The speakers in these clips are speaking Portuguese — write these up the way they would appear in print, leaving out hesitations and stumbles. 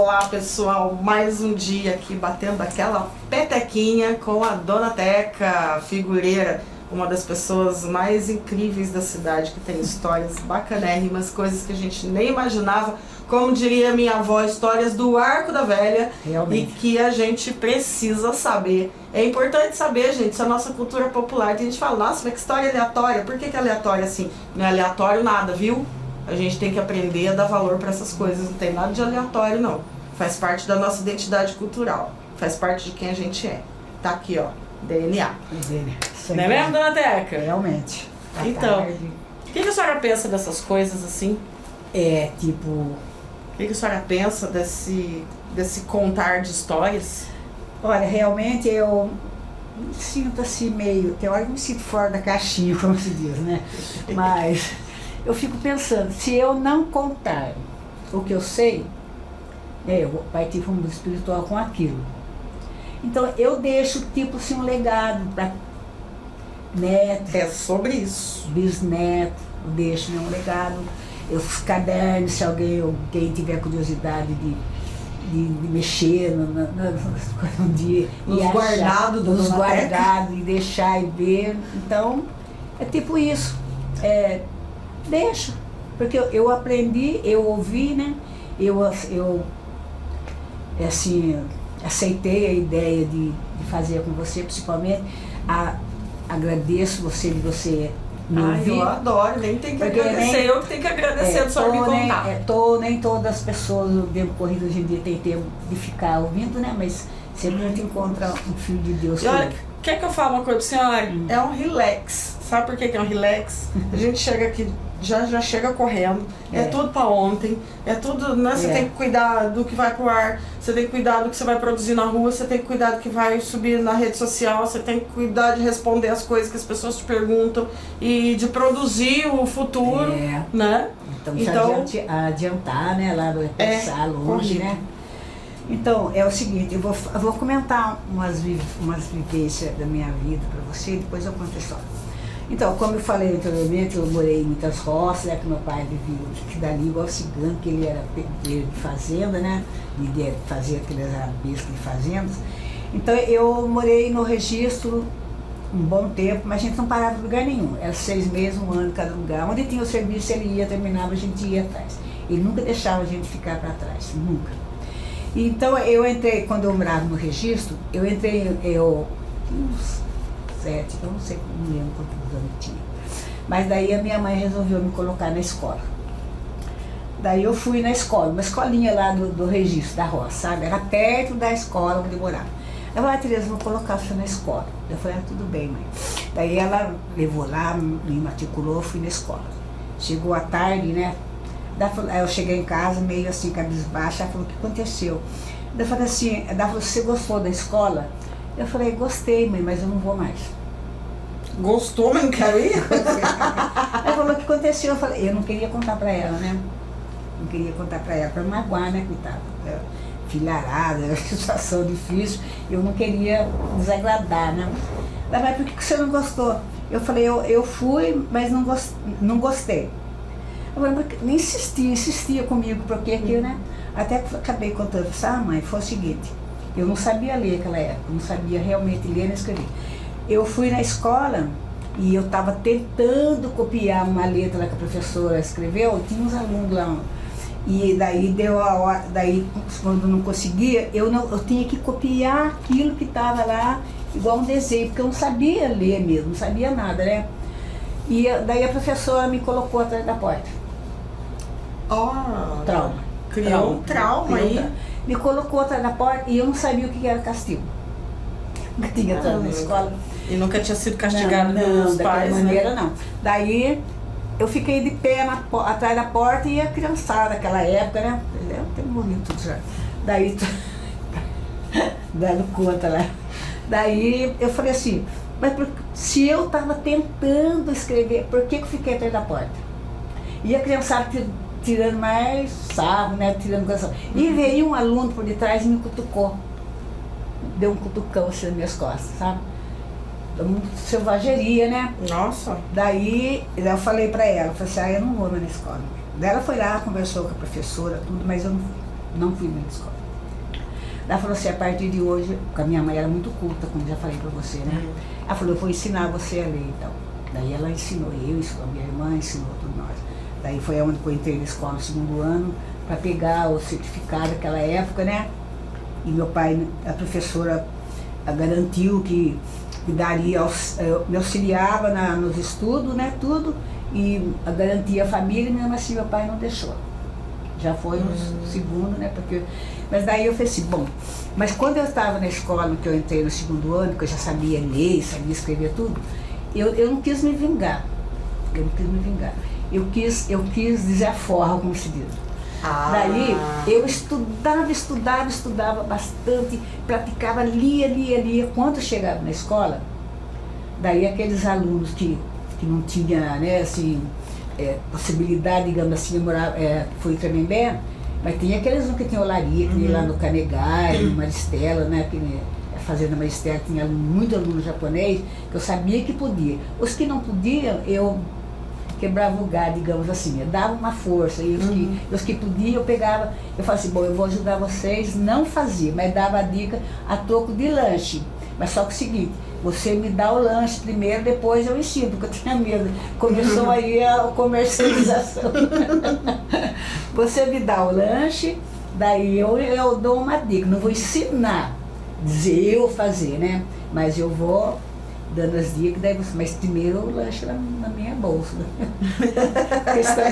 Olá pessoal, mais um dia aqui batendo aquela petequinha com a Dona Teca, figureira, uma das pessoas mais incríveis da cidade, que tem histórias bacanérrimas, coisas que a gente nem imaginava, como diria minha avó, histórias do Arco da Velha. Realmente. E que a gente precisa saber. É importante saber, gente, isso é a nossa cultura popular. Tem gente que fala, nossa, mas que história aleatória, por que é aleatória assim? Não é aleatório nada, viu? A gente tem que aprender a dar valor para essas coisas, não tem nada de aleatório não. Faz parte da nossa identidade cultural, faz parte de quem a gente é. Tá aqui, ó, DNA. Não é mesmo, Dona Teca? Realmente. Então, o que a senhora pensa dessas coisas assim? Tipo... O que a senhora pensa desse contar de histórias? Olha, realmente eu me sinto assim meio... Tem hora que me sinto fora da caixinha, como se diz, né? Mas... eu fico pensando, se eu não contar o que eu sei, eu vai ter fundo espiritual com aquilo. Então eu deixo tipo assim um legado para neto. É sobre isso. Bisneto, eu deixo um legado. Os cadernos, se alguém tiver curiosidade de mexer um dia. Nos guardados do nos guardados e deixar e ver. Então, é tipo isso. Deixa, porque eu aprendi, eu ouvi, né? Eu assim, aceitei a ideia de fazer com você, principalmente. Agradeço você de você me ouvir. Eu adoro, nem tem que agradecer, eu que tenho que agradecer de só me contar. Nem todas as pessoas no tempo corrido hoje em dia tem tempo de ficar ouvindo, né? Mas sempre a gente encontra um filho de Deus. E olha, quer que eu fale uma coisa pra senhora? É um relax. Sabe por que é um relax? A gente chega aqui, já chega correndo, é tudo pra ontem, é tudo, né? Você tem que cuidar do que vai pro ar, você tem que cuidar do que você vai produzir na rua, você tem que cuidar do que vai subir na rede social, você tem que cuidar de responder as coisas que as pessoas te perguntam e de produzir o futuro, né? Então adiantar, né? Lá no pensar longe, né? Então, é o seguinte, eu vou comentar umas vivências da minha vida para você e depois eu conto a história. Então, como eu falei anteriormente, eu morei em muitas roças, né, que meu pai vivia aqui dali igual cigano, que ele era pedreiro de fazenda, né, de fazer aqueles arabescos de fazendas. Então, eu morei no registro um bom tempo, mas a gente não parava em lugar nenhum. Era 6 meses, 1 ano em cada lugar. Onde tinha o serviço, ele ia, terminava, a gente ia atrás. Ele nunca deixava a gente ficar para trás, nunca. Então, eu entrei, quando eu morava no registro, uns 7, eu não sei, não lembro quantos anos tinha. Mas daí a minha mãe resolveu me colocar na escola. Daí eu fui na escola, uma escolinha lá do registro da roça, sabe? Era perto da escola onde eu morava. Eu falei, Tereza, vou colocar você na escola. Eu falei, tudo bem, mãe. Daí ela levou lá, me matriculou, fui na escola. Chegou à tarde, né? Daí eu cheguei em casa meio assim, cabisbaixa, ela falou, o que aconteceu? Daí eu falei assim, ela falou, você gostou da escola? Eu falei, gostei, mãe, mas eu não vou mais. Gostou, mas não quero ir? Ela falou, o que aconteceu? Eu falei, eu não queria contar pra ela, né? Não queria contar pra ela, pra magoar, né, coitada? Filharada, situação difícil, eu não queria desagradar, né? Ela falou, por que você não gostou? Eu falei, eu fui, mas não gostei. Eu falei, insistia comigo, porque aquilo, né? Até que acabei contando, mãe, foi o seguinte, eu não sabia ler naquela época, não sabia realmente ler nem escrever. Eu fui na escola e eu estava tentando copiar uma letra que a professora escreveu, tinha uns alunos lá, e daí deu a hora, daí quando não conseguia, eu tinha que copiar aquilo que estava lá, igual um desenho, porque eu não sabia ler mesmo, não sabia nada, né? E daí a professora me colocou atrás da porta. Trauma. Criou um trauma aí. Me colocou atrás da porta e eu não sabia o que era castigo. Nunca tinha entrado na escola. E nunca tinha sido castigado pelos pais, maneira, não. Daí eu fiquei de pé atrás da porta e a criançada daquela época, né? Eu tenho morrido tudo já. Daí, dando conta lá. Daí eu falei assim, mas se eu estava tentando escrever, por que eu fiquei atrás da porta? E a criançada tirando mais sarro, né? Tirando canção. E veio um aluno por detrás e me cutucou. Deu um cutucão assim nas minhas costas, sabe? Selvageria, né? Nossa! Daí eu falei pra ela, falei assim, eu não vou mais na escola. Daí ela foi lá, conversou com a professora, tudo, mas eu Não fui na escola. Ela falou assim, a partir de hoje, porque a minha mãe era muito culta, como já falei pra você, né? Ela falou, eu vou ensinar você a ler e tal. Daí ela ensinou ensinou a minha irmã, ensinou tudo nós. Daí foi onde eu entrei na escola no 2º ano, para pegar o certificado daquela época, né? E meu pai, a professora, garantiu que daria, me auxiliava nos estudos, né? Tudo, e garantia a família, e mesmo assim meu pai não deixou. Já foi no 2º, né? Mas daí eu falei assim, bom, mas quando eu estava na escola, que eu entrei no 2º ano, que eu já sabia ler, sabia escrever tudo, eu não quis me vingar. Eu quis dizer a forra, como se diz. Daí eu estudava bastante, praticava, lia. Quando eu chegava na escola, daí aqueles alunos que não tinham, né, assim, possibilidade, digamos assim, foi em Tremembé, mas tinha aqueles que tinham olaria, que nem lá no Canegai, no Maristela, né, a Fazenda Maristela tinha muito aluno japonês, que eu sabia que podia. Os que não podiam, eu quebrava o galho, digamos assim, eu dava uma força, e os que podiam, eu pegava, eu falava assim, bom, eu vou ajudar vocês, não fazia, mas dava a dica a troco de lanche, mas só que o seguinte, você me dá o lanche primeiro, depois eu ensino, porque eu tinha medo, começou aí a comercialização. Você me dá o lanche, daí eu dou uma dica, não vou ensinar, dizer eu fazer, né, mas eu vou dando as dicas, daí você, mas primeiro o lanche na minha bolsa. Questão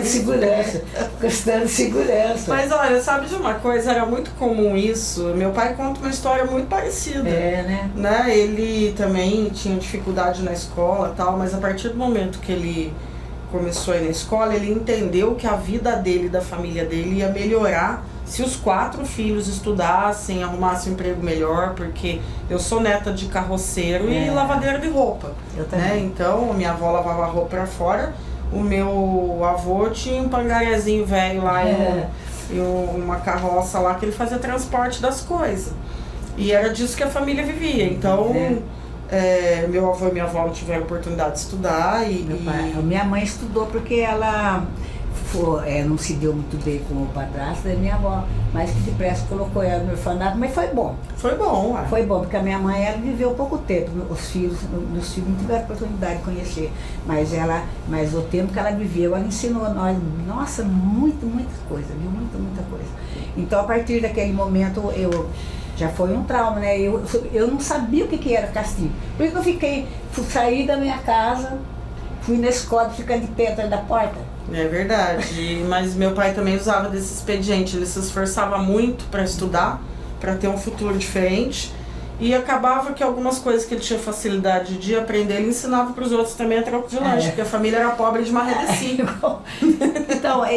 de segurança. Mas olha, sabe de uma coisa, era muito comum isso. Meu pai conta uma história muito parecida. Né? Ele também tinha dificuldade na escola e tal, mas a partir do momento que ele começou a ir na escola, ele entendeu que a vida dele e da família dele ia melhorar se os 4 filhos estudassem, arrumassem um emprego melhor, porque eu sou neta de carroceiro e lavadeira de roupa. Eu também. Então, minha avó lavava roupa pra fora, o meu avô tinha um pangarezinho velho lá e uma carroça lá que ele fazia transporte das coisas. E era disso que a família vivia. Então, meu avô e minha avó não tiveram oportunidade de estudar. Minha mãe estudou porque ela não se deu muito bem com o padrasto da minha avó, mas que depressa colocou ela no orfanato, mas foi bom. Foi bom, Foi bom, porque a minha mãe, ela viveu pouco tempo, meus filhos não tiveram oportunidade de conhecer, mas o tempo que ela viveu, ela ensinou a nós, nossa, muita coisa, viu? Muita coisa. Então, a partir daquele momento, já foi um trauma, né? Eu não sabia o que era castigo. Por isso que eu saí da minha casa, fui na escola, ficar de pé atrás da porta. É verdade, mas meu pai também usava desse expediente, ele se esforçava muito para estudar, para ter um futuro diferente, e acabava que algumas coisas que ele tinha facilidade de aprender, ele ensinava para os outros também a troco de lanche, porque a família era pobre de Marredeci.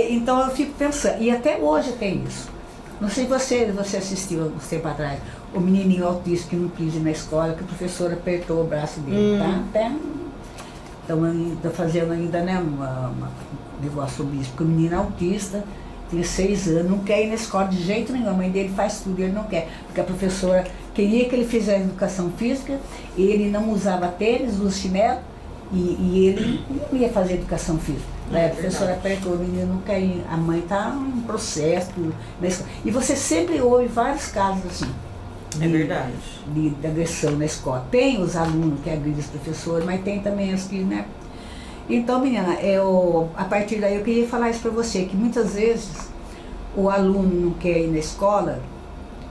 Então eu fico pensando, e até hoje tem isso. Não sei se você assistiu uns tempo atrás, o menininho autista que não quis ir na escola, que o professor apertou o braço dele, tá? Estou fazendo ainda, né, negócio sobre isso, porque o menino autista, tem 6 anos, não quer ir na escola de jeito nenhum, a mãe dele faz tudo e ele não quer, porque a professora queria que ele fizesse educação física, ele não usava tênis, usa chinelo, e ele não ia fazer educação física. A professora apertou, o menino não quer ir, a mãe está em processo na escola. E você sempre ouve vários casos assim. É verdade. De agressão na escola. Tem os alunos que agridem os professores, mas tem também os que, né? Então, menina, a partir daí eu queria falar isso para você, que muitas vezes o aluno não quer ir na escola,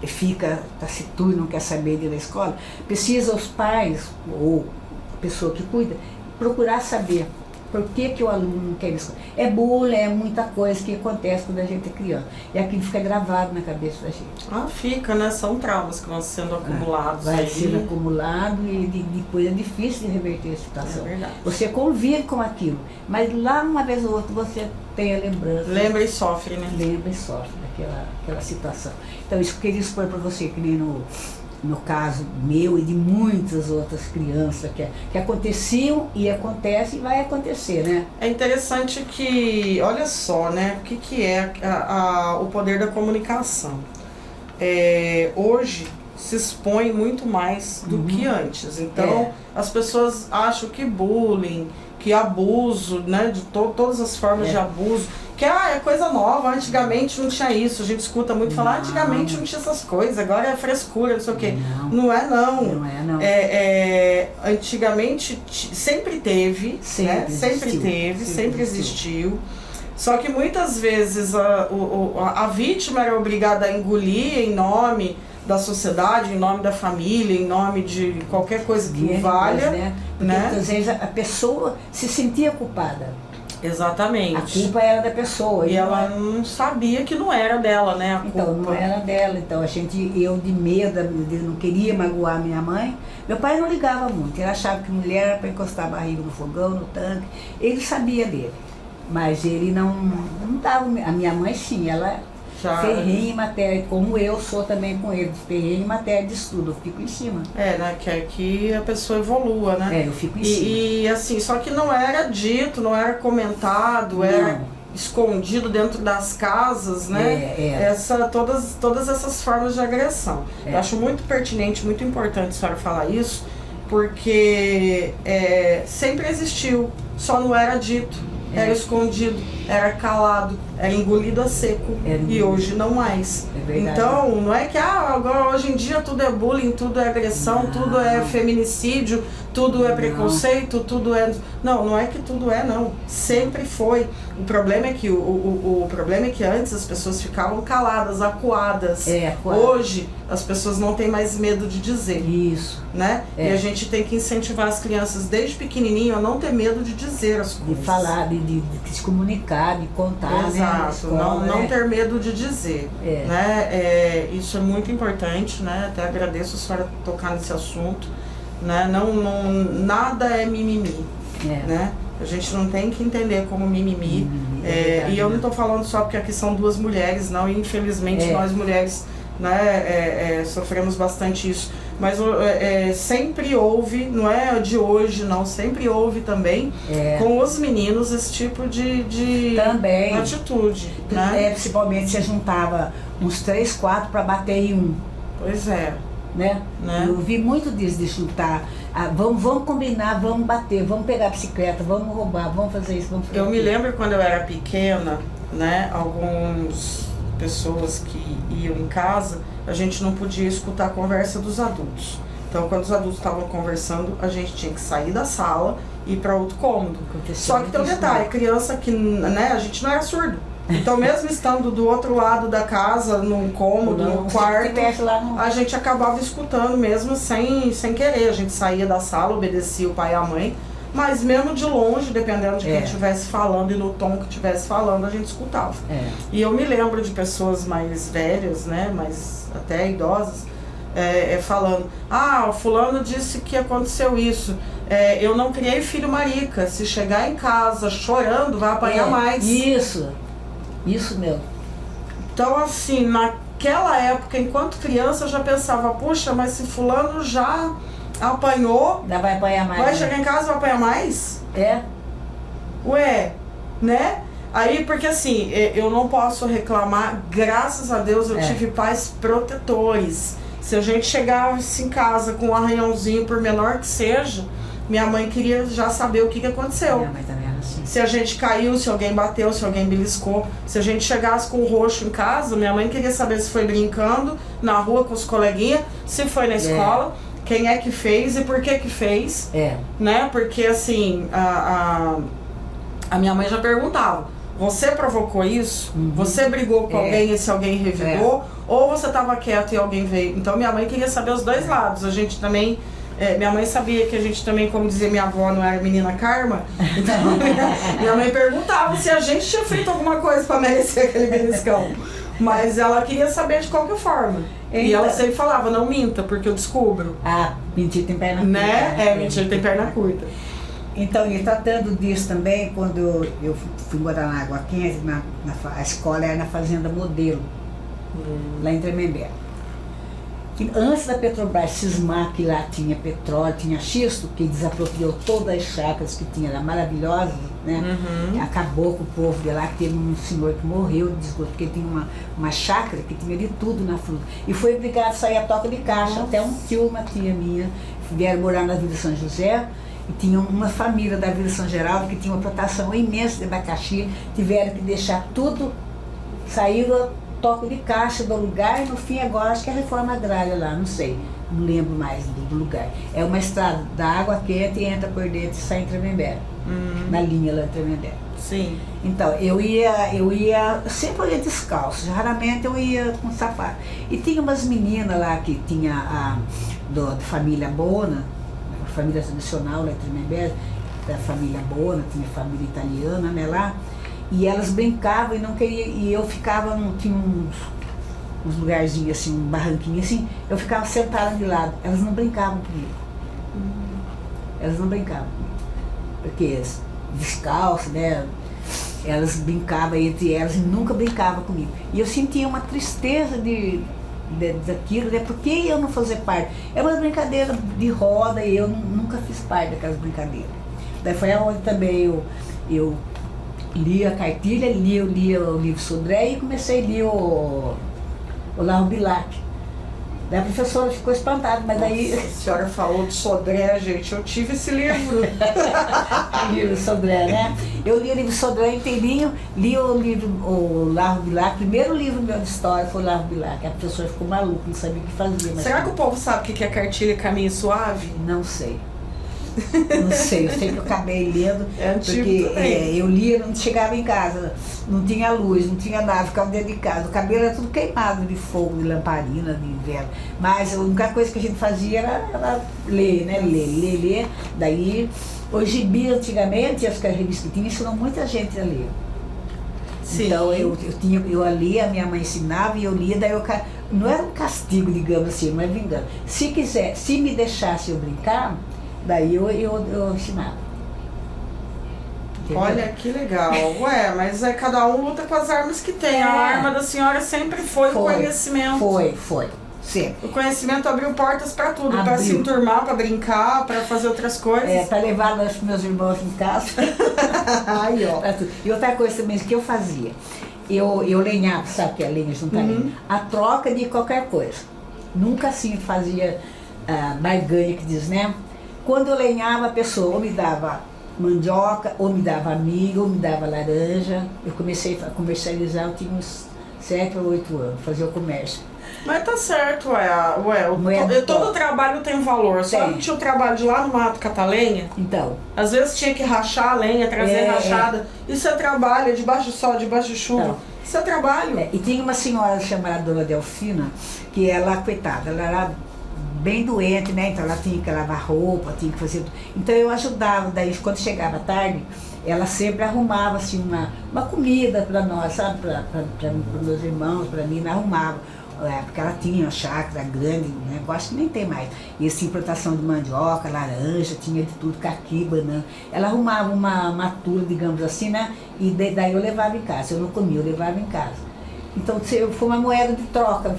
fica taciturno, não quer saber de ir na escola, precisa os pais, ou a pessoa que cuida, procurar saber por que o aluno não quer ir na escola. É bullying, é muita coisa que acontece quando a gente é criança. E aquilo fica gravado na cabeça da gente. Fica, né? São traumas que vão sendo acumulados. Vai sendo acumulado e depois é difícil de reverter a situação. É verdade. Você convive com aquilo, mas lá uma vez ou outra você tem a lembrança. Lembra e sofre, né? Lembra e sofre daquela situação. Então isso eu queria expor para você, que nem no caso meu e de muitas outras crianças que aconteciam e acontece e vai acontecer, né? É interessante que, olha só, né, o que é o poder da comunicação. Hoje se expõe muito mais do que antes, então as pessoas acham que bullying, que abuso, né, de todas as formas de abuso, Porque é coisa nova, antigamente não tinha isso, a gente escuta muito falar, antigamente não tinha essas coisas, agora é frescura, não sei o quê. Não é não. Não é não. Antigamente sempre teve, né? Sempre existiu. Só que muitas vezes a vítima era obrigada a engolir em nome da sociedade, em nome da família, em nome de qualquer coisa que valha. Né? Porque muitas vezes a pessoa se sentia culpada. Exatamente. A culpa era da pessoa. E ela não sabia que não era dela, né? Então, não era dela. Então, eu de medo, não queria magoar minha mãe. Meu pai não ligava muito. Ele achava que mulher era para encostar a barriga no fogão, no tanque. Ele sabia dele. Mas ele não dava. A minha mãe, sim, ela ferrenha em matéria, como eu sou também com ele, ferrenha em matéria de estudo, eu fico em cima. Né? Quer que a pessoa evolua, né? Eu fico em cima. E assim, só que não era dito, não era comentado, era escondido dentro das casas, né? Todas essas formas de agressão. Eu acho muito pertinente, muito importante a senhora falar isso, porque sempre existiu, só não era dito. Era escondido, era calado, era engolido a seco e hoje não mais. Então, não é que agora hoje em dia tudo é bullying, tudo é agressão, tudo é feminicídio, tudo é preconceito, tudo é... Não é que tudo não. Sempre foi. O problema é que o problema é que antes as pessoas ficavam caladas, acuadas. Hoje as pessoas não têm mais medo de dizer. Isso. Né? E a gente tem que incentivar as crianças desde pequenininho a não ter medo de dizer as coisas. De falar, de se comunicar, de contar. Exato. Escola, não ter medo de dizer. Né? Isso é muito importante, né? Até agradeço a senhora tocar nesse assunto. Né? Nada é mimimi. Né? A gente não tem que entender como mimimi. E eu não estou falando só porque aqui são duas mulheres, não. E infelizmente nós mulheres, né, sofremos bastante isso. Mas sempre houve, não é de hoje não, sempre houve também com os meninos esse tipo de atitude. Né? Principalmente você juntava uns 3, 4 para bater em um. Pois é. Né? Eu vi muito disso, de chutar. Vamos combinar, vamos bater, vamos pegar a bicicleta, vamos roubar, vamos fazer isso, vamos fazer Eu me lembro quando eu era pequena, né? Algumas pessoas que iam em casa, a gente não podia escutar a conversa dos adultos. Então, quando os adultos estavam conversando, a gente tinha que sair da sala e ir para outro cômodo. Só que tem um detalhe, criança que, né? A gente não era surdo. Então, mesmo estando do outro lado da casa, num cômodo, no quarto, a gente acabava escutando mesmo sem querer. A gente saía da sala, obedecia o pai e a mãe, mas mesmo de longe, dependendo de quem estivesse falando e no tom que estivesse falando, a gente escutava. E eu me lembro de pessoas mais velhas, né, mais até idosas, falando, fulano disse que aconteceu isso. Eu não criei filho marica, se chegar em casa chorando, vai apanhar mais. Isso mesmo. Então, assim, naquela época, enquanto criança, eu já pensava, puxa, mas se fulano já apanhou, ainda vai apanhar mais. Vai chegar em casa e vai apanhar mais? Ué, né? Aí, porque assim, eu não posso reclamar, graças a Deus eu tive pais protetores. Se a gente chegasse em casa com um arranhãozinho, por menor que seja, minha mãe queria já saber o que aconteceu. Minha mãe também era assim. Se a gente caiu, se alguém bateu, se alguém beliscou. Se a gente chegasse com um roxo em casa, minha mãe queria saber se foi brincando na rua com os coleguinhas, se foi na escola, quem é que fez e por que fez. Né? Porque assim, a minha mãe já perguntava, você provocou isso? Você brigou com alguém e se alguém revidou? Ou você estava quieto e alguém veio? Então minha mãe queria saber os dois lados. A gente também... minha mãe sabia que a gente também, como dizia minha avó, não era menina karma. Então minha mãe perguntava se a gente tinha feito alguma coisa para merecer aquele beliscão. Mas ela queria saber de qualquer forma. E ela sempre falava, não minta, porque eu descubro. Mentira tem perna curta. Né? Mentira tem perna curta. Então, e tratando disso também, quando eu fui morar na Água Quente, a escola era na Fazenda Modelo, lá em Tremembé. Que antes da Petrobras cismar que lá tinha petróleo, tinha xisto, que desapropriou todas as chácaras que tinha lá, maravilhosas, né? Acabou com o povo de lá, que teve um senhor que morreu de esgoto, porque tinha uma chácara que tinha de tudo na fruta. E foi obrigado a sair a toca de caixa, até um tio, uma tia minha, vieram morar na Vila São José, E tinha uma família da Vila São Geraldo que tinha uma plantação imensa de abacaxi, tiveram que deixar tudo, saíram toque de caixa do lugar e no fim agora acho que é a reforma agrária lá, não sei, não lembro mais do lugar. É uma estrada da água quente e entra por dentro e sai em Tremembé, na linha lá em Tremembé. Sim. Então, sempre ia descalço, raramente eu ia com sapato. E tinha umas meninas lá que tinha da família Bona, a família tradicional lá em Tremembé, da família Bona, tinha família italiana, né, lá. E elas brincavam e não queriam, e eu ficava, tinha uns lugarzinhos assim, um barranquinho assim, eu ficava sentada de lado, elas não brincavam comigo. Elas não brincavam comigo, porque descalço, né, elas brincavam entre elas e nunca brincavam comigo. E eu sentia uma tristeza daquilo, né, por que eu não fazer parte? É uma brincadeira de roda e eu nunca fiz parte daquelas brincadeiras. Daí foi onde também eu li a cartilha, li o livro Sodré e comecei a ler o Larro Bilac. Daí a professora ficou espantada, mas daí... Nossa, a senhora falou de Sodré, gente, eu tive esse livro. O livro Sodré, né? Eu li o livro Sodré inteirinho, li o Larro Bilac, o primeiro livro meu de história foi o Larro Bilac. A professora ficou maluca, não sabia o que fazia. Mas será que o povo sabe o que é cartilha Caminho Suave? não sei. Não sei, eu sei que eu acabei lendo, É antigo porque também. eu lia, não chegava em casa, não tinha luz, não tinha nada, ficava dentro de casa. O cabelo era tudo queimado de fogo, de lamparina, de inverno. Mas a única coisa que a gente fazia era ler, né? Ler. Daí, o gibi antigamente, as revistas que tinha, ensinou muita gente a ler. Sim. Então eu lia, a minha mãe ensinava e eu lia, daí não era um castigo, digamos assim, não é vingança. Se me deixasse eu brincar, daí eu ensinava. Entendeu? Olha que legal. Ué, mas cada um luta com as armas que tem. A arma da senhora sempre foi o conhecimento. Foi. Sempre. O conhecimento abriu portas para tudo, para Abriu. se enturmar, para brincar, para fazer outras coisas. Para levar lanche para meus irmãos em casa. Aí, ó. E outra coisa também que eu fazia, eu lenhava, sabe o que é lenha, juntar lenha? A troca de qualquer coisa. Nunca assim fazia barganha, que diz, né? Quando eu lenhava, a pessoa ou me dava mandioca, ou me dava amigo, ou me dava laranja. Eu comecei a comercializar, eu tinha uns 7 ou 8 anos, fazia o comércio. Mas tá certo, todo trabalho tem valor. Só Tem. não tinha o trabalho de ir lá no mato catar lenha. Então, Às vezes tinha que rachar a lenha, trazer rachada. Isso é trabalho, é debaixo de sol, debaixo de chuva. Não. Isso é trabalho. e tinha uma senhora chamada Dona Delfina, que ela, coitada, ela era bem doente, né? Então ela tinha que lavar roupa, tinha que fazer... Então eu ajudava, daí quando chegava a tarde, ela sempre arrumava assim uma comida para nós, sabe? Para meus irmãos, para mim, ela arrumava. Porque ela tinha uma chácara grande, né? Eu acho que nem tem mais. E assim, plantação de mandioca, laranja, tinha de tudo, caqui, banana. Ela arrumava uma tura, digamos assim, né? E daí eu levava em casa. Eu não comia, eu levava em casa. Então foi uma moeda de troca.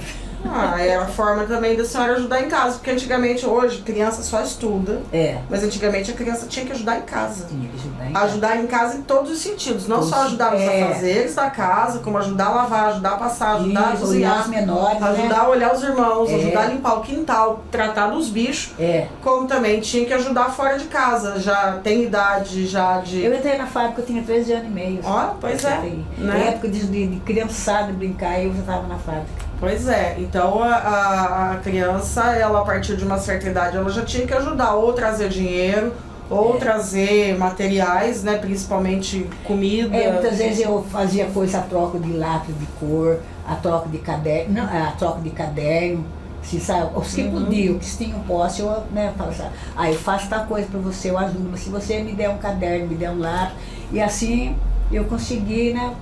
É a forma também da senhora ajudar em casa, porque antigamente, hoje, criança só estuda, mas antigamente a criança tinha que ajudar em casa. Tinha que ajudar em casa. Ajudar em casa em todos os sentidos, não só ajudar nos afazeres da casa, como ajudar a lavar, ajudar a passar, ajudar a cozinhar, os menores, ajudar a olhar os irmãos, ajudar a limpar o quintal, tratar dos bichos, como também tinha que ajudar fora de casa, já tem idade já de... Eu entrei na fábrica, eu tinha 13 anos e meio. Ó, pois é, né? né? Época de criançada, de brincar, eu já estava na fábrica. Pois é, então a criança, ela a partir de uma certa idade, ela já tinha que ajudar ou trazer dinheiro, ou trazer materiais, né, principalmente comida. Muitas vezes eu fazia coisa, a troca de lápis de cor, a troca de caderno, a troca de caderno, assim, sabe? Os que podiam, que tinham posse, eu, né, falo assim, eu faço tal coisa para você, eu ajudo, mas se você me der um caderno, me der um lápis, e assim eu consegui, né,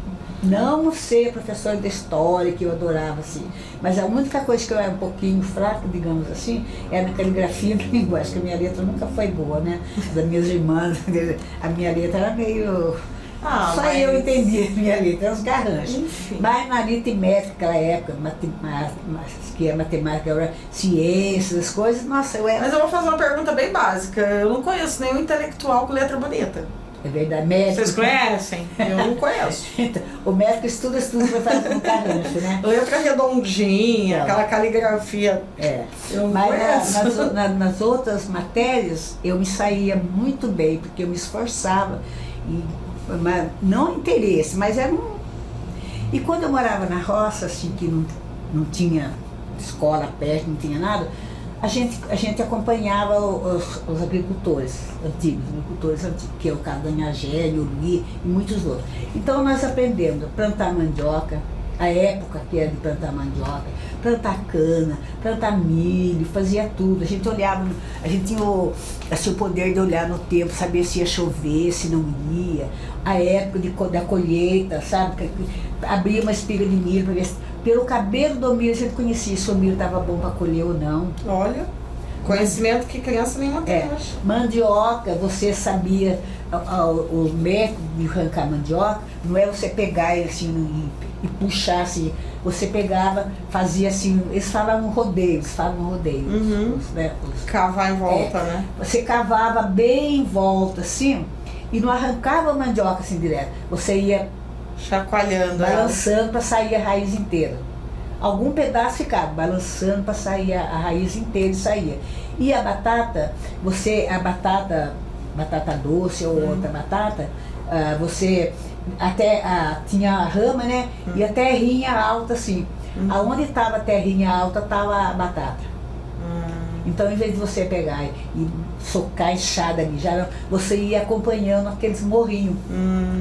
não ser professora de história, que eu adorava, assim. Mas a única coisa que eu era um pouquinho fraca, digamos assim, era na caligrafia da linguagem, que a minha letra nunca foi boa, né? Das minhas irmãs, a minha letra era meio... Só eu entendia a minha letra, eram os garranchos. Enfim. Mas na aritmética, naquela época, que é matemática, era ciências, as coisas, nossa, eu era... Mas eu vou fazer uma pergunta bem básica. Eu não conheço nenhum intelectual com letra bonita. É verdade, médico. Vocês conhecem? Eu não conheço. Então, o médico estuda vai fazer um carrancho, né? Letra redondinha, aquela caligrafia. Eu não Mas conheço. nas outras matérias eu me saía muito bem, porque eu me esforçava. Mas, não interesse, mas era um... E quando eu morava na roça, assim, que não tinha escola perto, não tinha nada, a gente acompanhava os agricultores antigos, que é o caso da Nhagé, Yuri e muitos outros. Então nós aprendemos a plantar mandioca, a época que era de plantar mandioca, plantar cana, plantar milho, fazia tudo. A gente olhava, a gente tinha o poder de olhar no tempo, saber se ia chover, se não ia, a época da colheita, sabe? Abria uma espiga de milho para ver se... Pelo cabelo do milho a gente conhecia se o milho estava bom para colher ou não. Olha, conhecimento que criança nenhuma tem hoje. Mandioca, você sabia o método de arrancar mandioca, não é você pegar ele assim e puxar assim, você pegava, fazia assim, eles falam rodeio, Uhum. Né, Cavar em volta, né? Você cavava bem em volta assim, e não arrancava a mandioca assim direto, você ia chacoalhando, balançando para sair a raiz inteira. Algum pedaço ficava balançando para sair a raiz inteira e saía. E a batata, batata doce ou outra batata, você até tinha a rama, né? E a terrinha alta assim. Aonde estava a terrinha alta estava a batata. Então, em vez de você pegar e socar a enxada ali, você ia acompanhando aqueles morrinhos,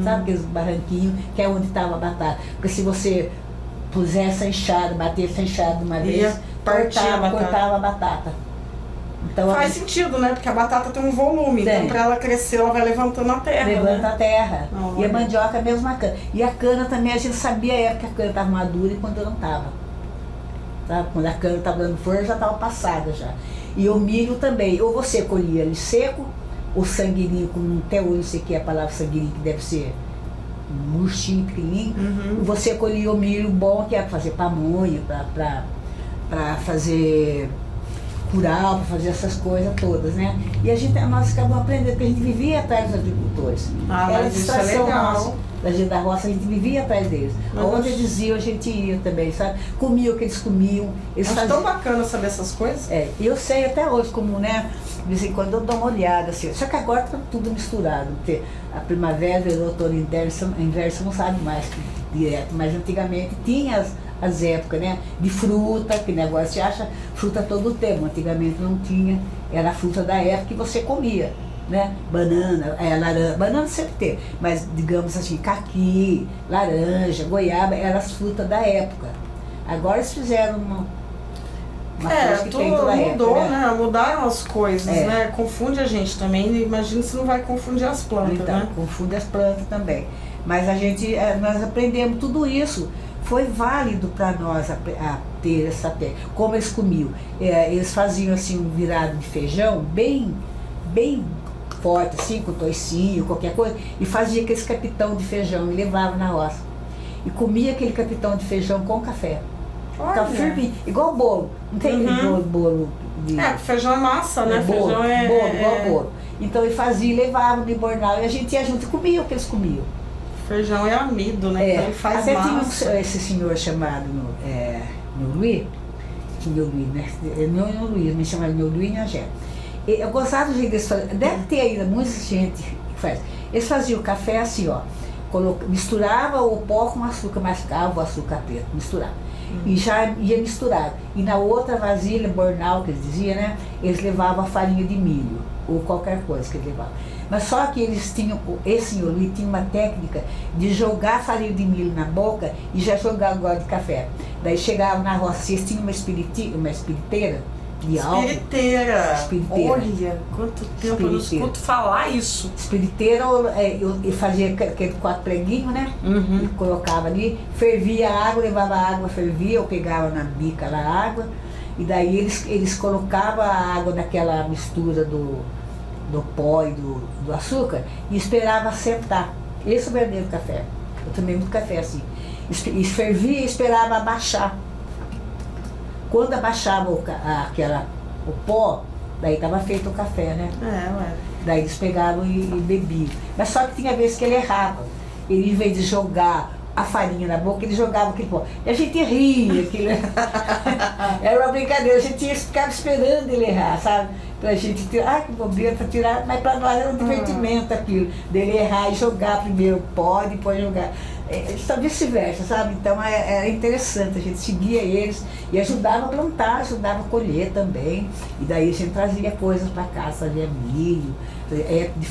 sabe? Aqueles barranquinhos, que é onde estava a batata. Porque se você pusesse a enxada, batesse a enxada de uma vez, cortava a batata. Então, faz sentido, né? Porque a batata tem um volume, então para ela crescer, ela vai levantando a terra. Levanta a terra. Não, e a mandioca é a mesma cana. E a cana também, a gente sabia a época que a cana estava madura e quando não estava. Tá? Quando a cana estava dando flor, já estava passada já. E o milho também, ou você colhia ele seco, ou sanguininho, como até hoje você quer a palavra sanguininho, que deve ser murchinho, pequenininho, você colhia o milho bom, que é para fazer pamonha, para fazer curau, para fazer essas coisas todas, né? E nós acabamos aprendendo, porque a gente vivia atrás dos agricultores. Era a distração nossa. Da gente da roça, a gente vivia atrás deles. Onde eles iam, a gente ia também, sabe? Comia o que eles comiam. Acho tão bacana saber essas coisas. E eu sei até hoje como, né? De vez em quando eu dou uma olhada, assim. Só que agora está tudo misturado. Porque a primavera, verão, outono, inverno não sabe mais direto. Mas antigamente tinha as épocas, né? De fruta, que negócio se acha fruta todo o tempo. Antigamente não tinha. Era a fruta da época que você comia. Né? Banana, laranja, banana sempre teve, mas digamos assim, caqui, laranja, goiaba, eram as frutas da época. Agora eles fizeram uma coisa que tudo tem toda a mudou, época, né? Mudaram as coisas, né? Confunde a gente também, imagina se não vai confundir as plantas, então, né? Confunde as plantas também. Mas nós aprendemos tudo isso, foi válido para nós a ter essa técnica. Como eles comiam, eles faziam assim um virado de feijão bem forte, assim, com toicinho, qualquer coisa, e fazia aquele capitão de feijão e levava na roça. E comia aquele capitão de feijão com café. Ficava firme, igual bolo. Não tem aquele bolo de... feijão é massa, né? Bolo, feijão igual bolo. Então ele fazia e levava no bornal e a gente ia junto e comia o que eles comiam. Feijão é amido, né? Então ele faz até massa. Tinha esse senhor chamado Nho Luiz, né? Nho Luiz, me chamava Nho Luiz Nhagé. Eu gostava do jeito deles faziam. Deve ter ainda muita gente que faz. Eles faziam o café assim, ó. Misturava o pó com açúcar, mascava o açúcar preto, misturava. E já ia misturado. E na outra vasilha, bornal, que eles diziam, né? Eles levavam a farinha de milho, ou qualquer coisa que eles levavam. Mas só que eles tinham, esse senhor Luiz tinha uma técnica de jogar a farinha de milho na boca e já jogar o gole de café. Daí chegavam na roça, eles tinham uma espiriteira, Espiriteira. Espiriteira. Olha, quanto tempo eu não escuto falar isso. Espiriteira, eu fazia aquele 4 preguinhos, né? E colocava ali, fervia a água, levava a água, fervia, eu pegava na bica lá a água, e daí eles colocavam a água daquela mistura do pó e do açúcar e esperava assentar. Esse é o verdadeiro café. Eu tomei muito café assim. Fervia e esperava abaixar. Quando abaixava o pó, daí estava feito o café, né? Daí eles pegavam e bebiam. Mas só que tinha vezes que ele errava. Ele, em vez de jogar a farinha na boca, ele jogava aquele pó. E a gente ria, aquilo. Era uma brincadeira, a gente ficava esperando ele errar, sabe? Pra gente tirar, que bobeira pra tirar, mas pra nós era um divertimento aquilo, dele errar e jogar primeiro pó, depois jogar. Só vice-versa, sabe? Então era interessante, a gente seguia eles e ajudava a plantar, ajudava a colher também. E daí a gente trazia coisas para casa, fazia milho, de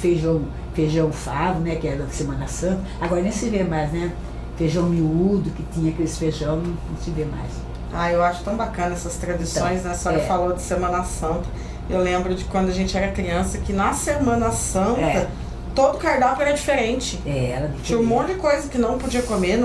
feijão favo, né? Que era da Semana Santa. Agora nem se vê mais, né? Feijão miúdo, que tinha aqueles feijão, não se vê mais. Ah, eu acho tão bacana essas tradições, então, né? A senhora falou de Semana Santa. Eu lembro de quando a gente era criança, que na Semana Santa, todo cardápio era diferente. Era diferente. Tinha um monte de coisa que não podia comer.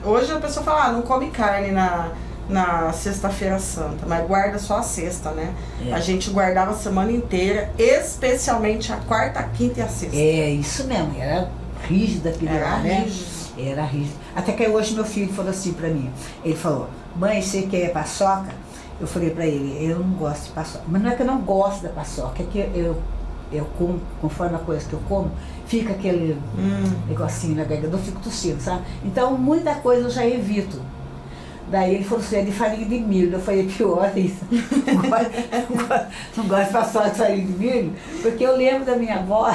Hoje a pessoa fala, não come carne na Sexta-feira Santa, mas guarda só a sexta, né? A gente guardava a semana inteira, especialmente a quarta, a quinta e a sexta. Isso mesmo, era rígido aquilo lá, né? Era rígido. Até que hoje meu filho falou assim pra mim, ele falou, mãe, você quer paçoca? Eu falei pra ele, eu não gosto de paçoca. Mas não é que eu não gosto da paçoca, é que eu como, conforme a coisa que eu como, fica aquele negocinho na garganta, eu fico tossindo, sabe? Então muita coisa eu já evito. Daí ele falou assim, é de farinha de milho. Eu falei, pior isso. Não gosto de paçoca de farinha de milho, porque eu lembro da minha avó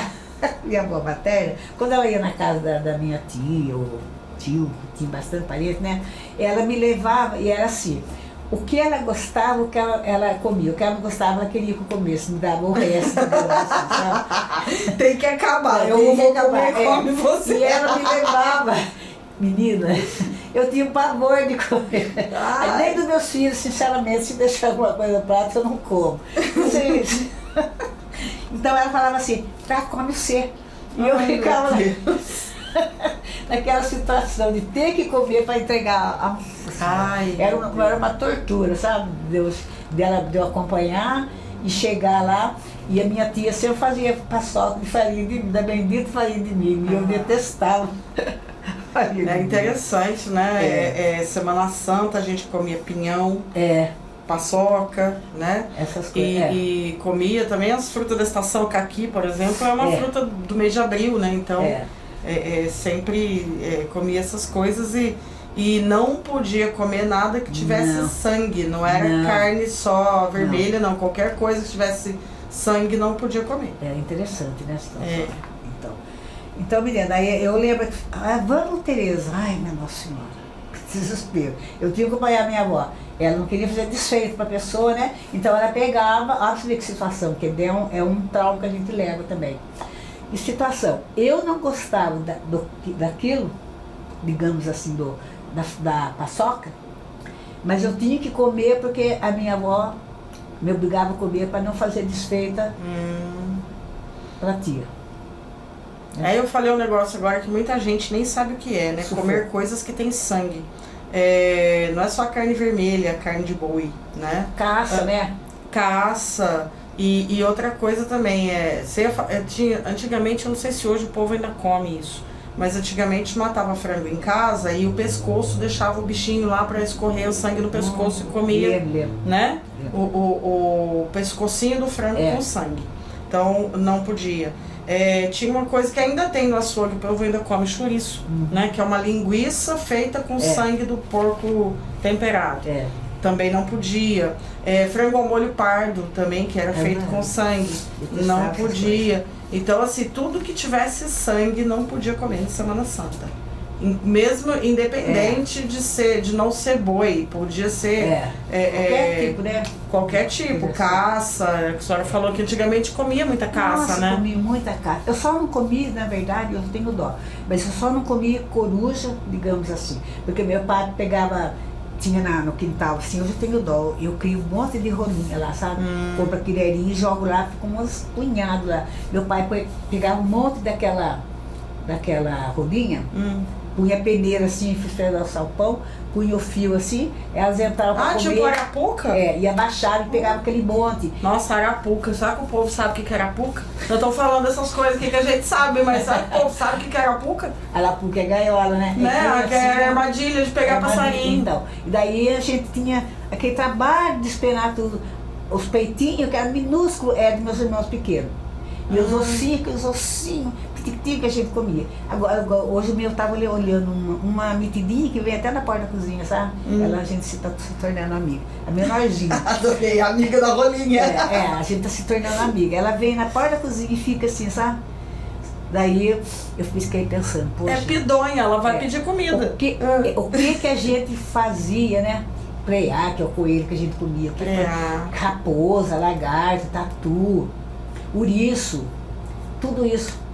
materna, quando ela ia na casa da minha tia, ou tio, que tinha bastante parente, né? Ela me levava e era assim, o que ela gostava, o que ela comia, o que ela não gostava, ela queria que eu comesse, me dava o resto. Sabe? Tem que acabar, eu vou comer come você. E ela me levava, menina, eu tinha um pavor de comer. Nem dos meus filhos, sinceramente, se deixar alguma coisa no prato, eu não como. Então ela falava assim, come você. E eu ficava naquela situação de ter que comer para entregar era uma tortura, sabe? De eu acompanhar e chegar lá. E a minha tia sempre fazia paçoca de farinha de milho, da bendita farinha de milho. E eu detestava. É interessante, né? Semana Santa a gente comia pinhão. Paçoca, né? Essas coisas. E comia também as frutas da estação, caqui, por exemplo, é uma fruta do mês de abril, né? Então, sempre comia essas coisas e não podia comer nada que tivesse sangue, não era carne só vermelha, não. Qualquer coisa que tivesse sangue não podia comer. É interessante, né? Então, menina, aí eu lembro, vamos, Tereza, ai, minha Nossa Senhora, que desespero. Eu tinha que acompanhar minha avó. Ela não queria fazer desfeito para a pessoa, né? Então ela pegava, olha que situação, que é um trauma que a gente leva também. E situação, eu não gostava daquilo, digamos assim, da paçoca, mas eu tinha que comer porque a minha avó me obrigava a comer para não fazer desfeita para a tia. Aí eu falei um negócio agora que muita gente nem sabe o que é, né? Comer coisas que tem sangue. Não é só carne vermelha, carne de boi, né? Caça, né? Caça. E outra coisa também, antigamente, eu não sei se hoje o povo ainda come isso, mas antigamente matava frango em casa e o pescoço deixava o bichinho lá para escorrer o sangue do pescoço e comia, né? O pescocinho do frango com sangue. Então não podia. Tinha uma coisa que ainda tem no açougue, o povo ainda come chouriço, né? Que é uma linguiça feita com sangue do porco temperado. Também não podia. Frango ao molho pardo também, que era feito com sangue. Não podia. Então, assim, tudo que tivesse sangue não podia comer na Semana Santa. Mesmo independente de não ser boi, podia ser qualquer tipo, né? Qualquer tipo, caça, que a senhora falou que antigamente comia muita caça, né? Comi muita caça. Eu só não comi, na verdade, eu tenho dó, mas eu só não comi coruja, digamos assim, porque meu pai pegava, tinha no quintal, assim, eu já tenho dó, eu crio um monte de rolinha lá, sabe? Compro aquilerinha e jogo lá, fica uns punhados lá. Meu pai pegava um monte daquela rolinha, punha a peneira assim, fiz pedaço ao pão, punha o fio assim, elas entravam pra comer. Tipo arapuca? E abaixavam e pegavam aquele monte. Nossa, arapuca, sabe que o povo sabe o que é arapuca? Eu tô falando dessas coisas aqui que a gente sabe, mas sabe que o povo sabe o que é arapuca? Arapuca é gaiola, né? Que é armadilha de pegar passarinho. Então, e daí a gente tinha aquele trabalho de esperar tudo. Os peitinhos, que eram minúsculos, eram dos meus irmãos pequenos. E os ossinhos, pitiu que a gente comia. Agora, hoje eu estava olhando uma mitidinha que veio até na porta da cozinha, sabe? Ela, a gente está se tornando amiga. A menorzinha. Adorei, amiga da rolinha. A gente está se tornando amiga. Ela vem na porta da cozinha e fica assim, sabe? Daí eu fiquei pensando, poxa. É pidonha, ela vai pedir comida. O que a gente fazia, né? Preá, que é o coelho que a gente comia. Raposa, lagarto, tatu, ouriço, tudo isso.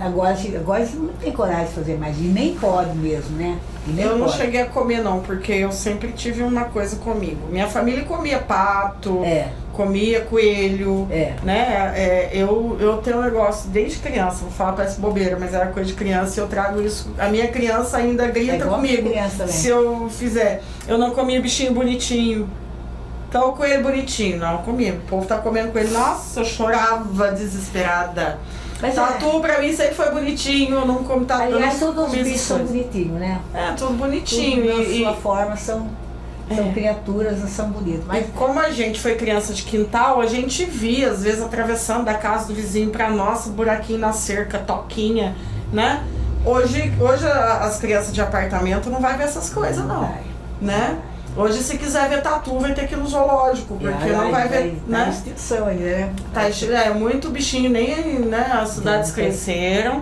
Agora a gente não tem coragem de fazer mais, e nem pode mesmo, né? Eu não cheguei a comer não, porque eu sempre tive uma coisa comigo. Minha família comia pato, comia coelho, né? Eu tenho um negócio desde criança, vou falar, parece bobeira, mas era coisa de criança e eu trago isso. A minha criança ainda grita comigo se eu fizer. Eu não comia bichinho bonitinho. Então o coelho bonitinho, não comia. O povo tá comendo coelho, nossa, eu chorava desesperada. Mas tatu pra mim sempre foi bonitinho, eu não como tatu. Aliás, todos os bichos são bonitinhos, né? Tudo bonitinho. Tudo na sua forma são criaturas, são bonitas. Mas como a gente foi criança de quintal, a gente via, às vezes, atravessando da casa do vizinho pra nossa, buraquinho na cerca, toquinha, né? Hoje as crianças de apartamento não vai ver essas coisas, não. Né? Hoje, se quiser ver tatu, vai ter que ir no zoológico, porque não vai ver, né? Tá extinção ainda, né? Muito bichinho, nem, né? As cidades cresceram.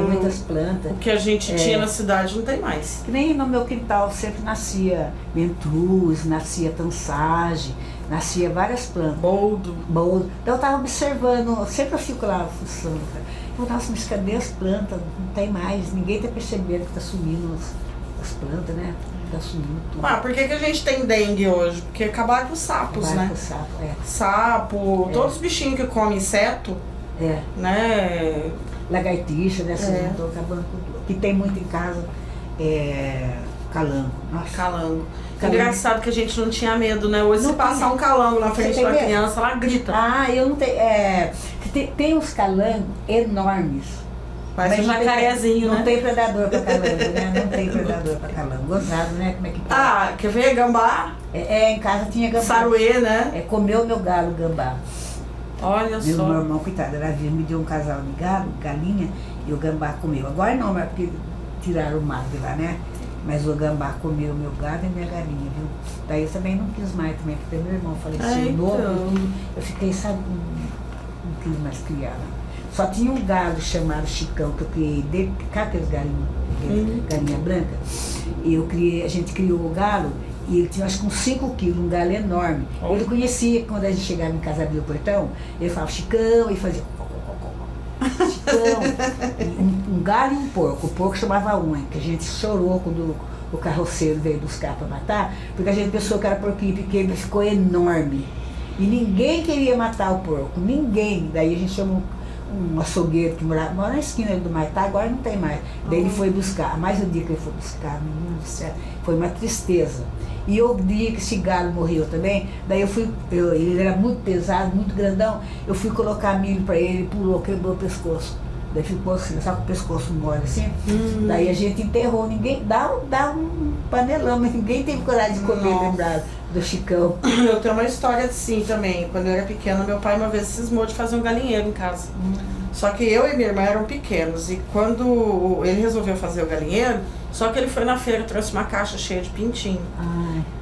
Muitas plantas. O que a gente tinha na cidade não tem mais. Que nem no meu quintal sempre nascia mentruz, nascia tansage, nascia várias plantas. Boldo. Então eu tava observando, sempre eu fico lá fuçando. Nossa, mas cadê as plantas? Não tem mais, ninguém tá percebendo que tá sumindo as plantas, né? Tá sumindo tudo. Por que a gente tem dengue hoje? Porque acabaram com os sapos, né? Sapo, todos os bichinhos que comem inseto, né? Lagartixa, né? Estão acabando com tudo. Que tem muito em casa, calango. Nossa. Calango. Engraçado que a gente não tinha medo, né? Hoje se passar um calango na frente da criança, ela grita. Eu não tenho. Tem uns calangos enormes. Mas um jacarezinho, né? Não tem predador pra calango, né? Não tem predador pra calango. Gozado, né? Como é que pode? Quer ver? Gambá? Em casa tinha gambá. Saruê, né? Comeu meu galo, gambá. Olha só. Meu irmão, coitado, ela me deu um casal de galo, galinha, e o gambá comeu. Agora não, mas porque tiraram o mato de lá, né? Mas o gambá comeu meu gado e minha galinha, viu? Daí eu também não quis mais também, porque meu irmão faleceu novo, eu fiquei, sabe, não quis mais criar. Só tinha um galo chamado Chicão, que eu criei dele, aqueles galinhas, galinha branca. E a gente criou o galo, e ele tinha acho que uns 5 quilos, um galo enorme. Ele conhecia, quando a gente chegava em casa, abria o portão, ele falava Chicão, e fazia Chicão. Um galho e um porco. O porco chamava unha, que a gente chorou quando o carroceiro veio buscar para matar, porque a gente pensou que era porquinho pequeno, ele ficou enorme. E ninguém queria matar o porco, ninguém. Daí a gente chamou um açougueiro que mora na esquina do Maitá, agora não tem mais. Daí ele foi buscar, mas o dia que ele foi buscar, menino do céu, foi uma tristeza. E o dia que esse galo morreu também, daí ele era muito pesado, muito grandão, eu fui colocar milho para ele, pulou, quebrou o pescoço. Daí ficou assim, só com o pescoço mole assim. Daí a gente enterrou, ninguém, dá um panelão, mas ninguém teve coragem de comer, lembrado do Chicão. Eu tenho uma história assim também. Quando eu era pequena, meu pai uma vez cismou de fazer um galinheiro em casa. Só que eu e minha irmã eram pequenos. E quando ele resolveu fazer o galinheiro, só que ele foi na feira e trouxe uma caixa cheia de pintinho.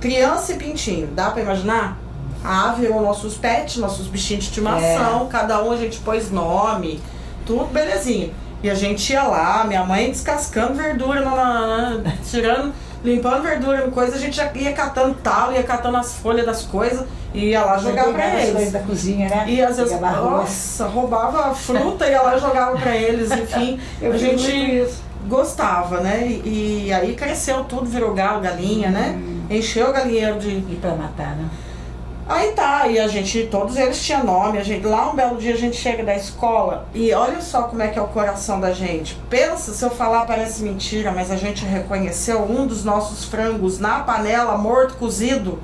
Criança e pintinho, dá pra imaginar? A ave virou nossos pets, nossos bichinhos de estimação. Cada um a gente pôs nome, tudo belezinha. E a gente ia lá, minha mãe descascando verdura, tirando, limpando verdura, coisa, a gente já ia catando tal, ia catando as folhas das coisas e ia lá jogar pra eles. As coisas da cozinha, né? E às vezes, nossa, roubava fruta e ia lá e jogava pra eles, enfim. A gente gostava, né? E aí cresceu tudo, virou galo, galinha, né? Encheu o galinheiro de... E pra matar, né? Aí tá, e a gente, todos eles tinham nome, lá um belo dia a gente chega da escola e olha só como é que é o coração da gente. Pensa, se eu falar parece mentira, mas a gente reconheceu um dos nossos frangos na panela, morto, cozido.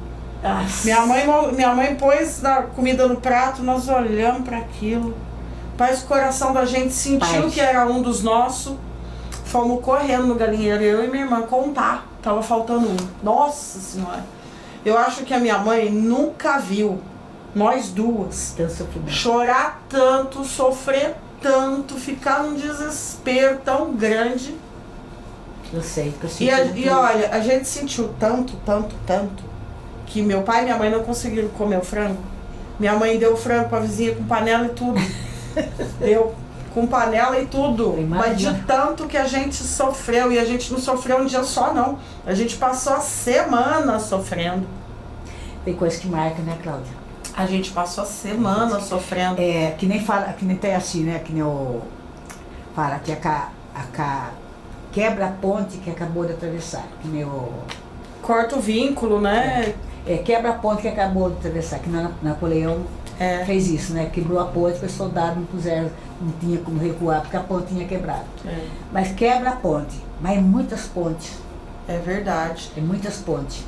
Minha mãe pôs a comida no prato, nós olhamos para aquilo. Parece que o coração da gente sentiu que era um dos nossos. Fomos correndo no galinheiro, eu e minha irmã, contar, tava faltando um. Nossa Senhora! Eu acho que a minha mãe nunca viu Nós duas. Tanto sofrimento. Chorar tanto, sofrer tanto, ficar num desespero tão grande. Eu sei, que eu senti E olha, a gente sentiu tanto, que meu pai e minha mãe não conseguiram comer o frango. Minha mãe deu o frango pra vizinha com panela e tudo. Deu com panela e tudo. Mas de tanto que a gente sofreu, e a gente não sofreu um dia só, não. A gente passou a semana sofrendo. Tem coisa que marca, né, Cláudia? A gente passou a semana sofrendo. É, que nem fala, que nem tem assim, né? Que nem o. Fala que quebra a ponte que acabou de atravessar. Que nem o. Corta o vínculo, né? Quebra a ponte que acabou de atravessar. Que Napoleão fez isso, né? Quebrou a ponte, porque os soldados não tinha como recuar, porque a ponte tinha quebrado. Mas quebra a ponte. Mas muitas pontes. É verdade. Tem muitas pontes.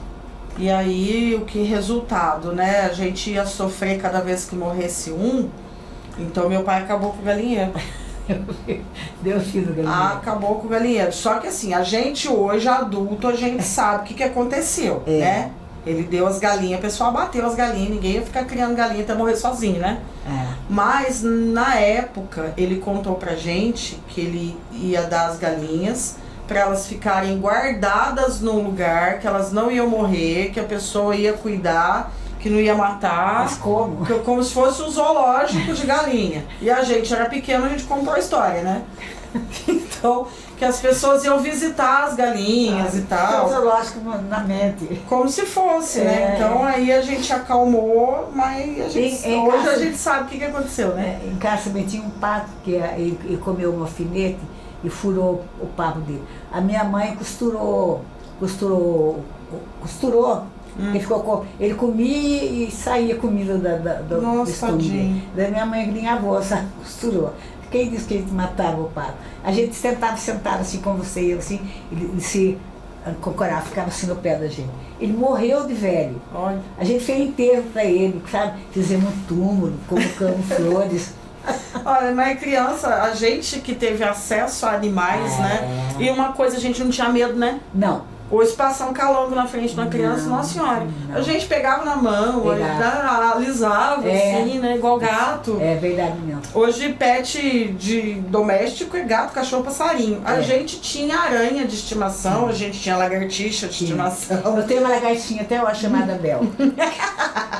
E aí, o que resultado, né? A gente ia sofrer cada vez que morresse um. Então, meu pai acabou com o galinheiro. Deu fim no galinheiro. Acabou com o galinheiro. Só que assim, a gente hoje, adulto, a gente sabe o que aconteceu, né? Ele deu as galinhas, o pessoal bateu as galinhas, ninguém ia ficar criando galinha até morrer sozinho, né? Mas, na época, ele contou pra gente que ele ia dar as galinhas para elas ficarem guardadas num lugar, que elas não iam morrer, que a pessoa ia cuidar, que não ia matar. Mas como? Como se fosse um zoológico de galinha. E a gente era pequeno, a gente contou a história, né? Então, que as pessoas iam visitar as galinhas e tal. Zoológico na mente. Como se fosse, né? Então aí a gente acalmou, mas a gente, hoje a gente sabe o que aconteceu, né? Em casa também tinha um pato que ele comeu um alfinete e furou o papo dele. A minha mãe costurou. Ele comia e saía comida do estômago dele. Da minha mãe grinhavou, costurou. Quem disse que a gente matava o pato? A gente sentava assim com você, eu assim, ele se concorava, ficava assim no pé da gente. Ele morreu de velho. Olha. A gente fez enterro pra ele, sabe? Fizemos um túmulo, colocamos flores. Olha, mas criança, a gente que teve acesso a animais, né? E uma coisa, a gente não tinha medo, né? Não. Hoje passar um calombo na frente de uma criança, nossa senhora. A gente pegava na mão, alisava, assim, né? Igual gato. É verdade mesmo. Hoje pet de doméstico é gato, cachorro, passarinho. A gente tinha aranha de estimação, a gente tinha lagartixa de estimação. Eu tenho uma lagartinha até hoje chamada Bel.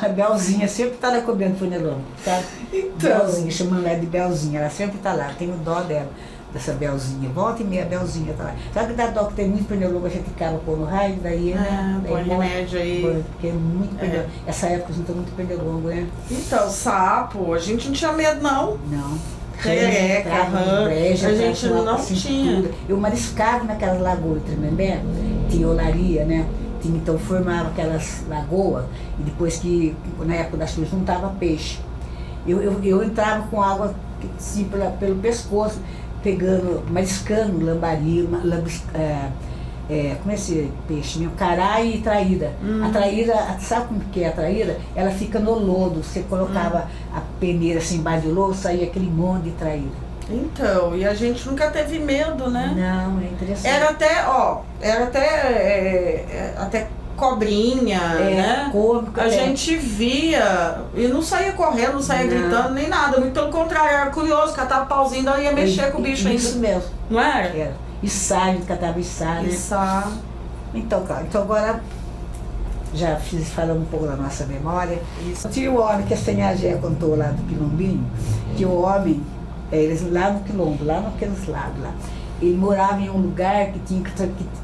A Belzinha sempre tá lá comendo funelão, sabe? Então. Belzinha, chamando ela de Belzinha, ela sempre tá lá, tenho dó dela. Dessa Belzinha, volta e meia a Belzinha tá lá. Sabe que dá dó que tem muito pernilongo, a gente acaba pondo raio, daí, né? Põe remédio aí. Porque é muito pernilongo. Essa época a gente tem muito pernilongo, né? Então, sapo, a gente não tinha medo, não. Não. Perereca, rã, a gente não tinha. Eu mariscava naquelas lagoas de Tremembé, tinha olaria, né? Então formava aquelas lagoas, e depois que, na época das chuvas, não tava peixe. Eu entrava com água assim, pelo pescoço, mariscando lambari, como é esse peixe? Cará e traíra. A traíra, sabe como que é a traíra? Ela fica no lodo, você colocava a peneira assim embaixo do lodo, saía aquele monte de traíra. Então, e a gente nunca teve medo, né? Não, é interessante. Era até cobrinha, né? Cômico, a gente via e não saía correndo, não saía gritando, nem nada. Muito pelo contrário, era curioso, catava pauzinho, daí ia mexer com o bicho ainda. Isso mesmo. Não era? Era. Içá, a gente catava içá, né? Içá. Então, claro. Então agora já falando um pouco da nossa memória. Isso. Tinha o homem que a Senhagé contou lá do Quilombinho, que o homem, eles lá no Quilombo, lá naqueles lados lá. Ele morava em um lugar que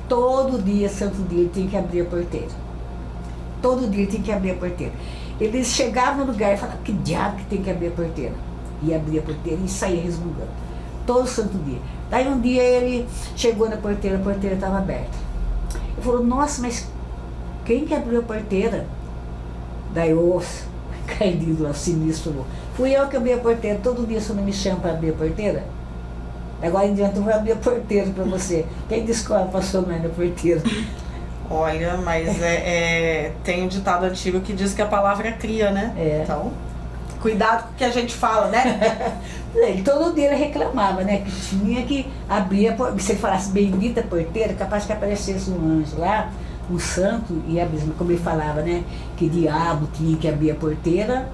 todo dia, santo dia, ele tinha que abrir a porteira. Todo dia ele tinha que abrir a porteira. Eles chegavam no lugar e falavam, que diabo que tem que abrir a porteira? E abria a porteira e saía resmungando. Todo santo dia. Daí um dia ele chegou na porteira, a porteira estava aberta. Ele falou, nossa, mas quem que abriu a porteira? Daí o caído lá, sinistro, falou, fui eu que abri a porteira, todo dia você não me chama para abrir a porteira? Agora em diante eu vou abrir a porteira para você. Quem disse que passou mais na porteira? Olha, mas tem um ditado antigo que diz que a palavra cria, né? Então, cuidado com o que a gente fala, né? Todo dia ele reclamava, né? Que tinha que abrir a porteira. Se ele falasse bendita porteira, capaz que aparecesse um anjo lá, um santo, e abrir, como ele falava, né? Que diabo tinha que abrir a porteira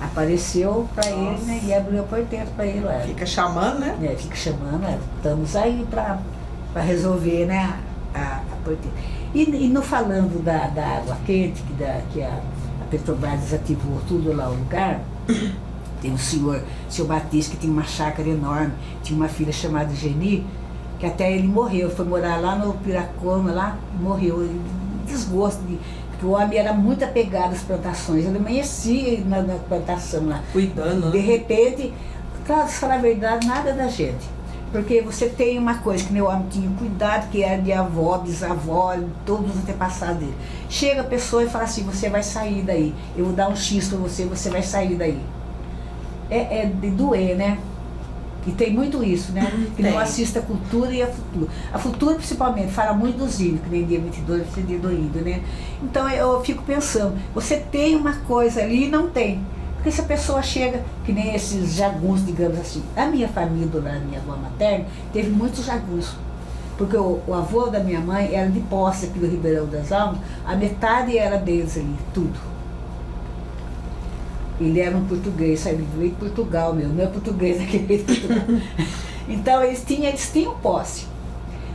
apareceu para ele, né, e abriu a porteira para ele. Fica chamando, né? Fica chamando, estamos aí para resolver, né, a porteira. E no falando da água quente, que a Petrobras desativou tudo lá o lugar, tem um seu Batista, que tem uma chácara enorme, tinha uma filha chamada Geni, que até ele morreu, foi morar lá no Piracoma, lá, morreu, desgosto, porque o homem era muito apegado às plantações, ele amanhecia na plantação lá. Cuidando, de né? repente, claro, se falar a verdade, nada da gente. Porque você tem uma coisa que meu homem tinha cuidado, que era de avó, bisavó, todos os antepassados dele. Chega a pessoa e fala assim, você vai sair daí, eu vou dar um X para você, você vai sair daí. É de doer, né? E tem muito isso, né? Que não assiste a cultura e a futura. A futura, principalmente, fala muito dos índios, que nem dia 22 é dia do índio, né? Então eu fico pensando, você tem uma coisa ali e não tem. Porque se a pessoa chega, que nem esses jagunços, digamos assim, a minha família, da minha avó materna, teve muitos jagunços. Porque o avô da minha mãe era de Posse, aqui do Ribeirão das Almas, a metade era deles ali, tudo. Ele era um português, sabe? Ele veio de Portugal mesmo, não é português aqui, veio de Portugal. Então eles tinham Posse.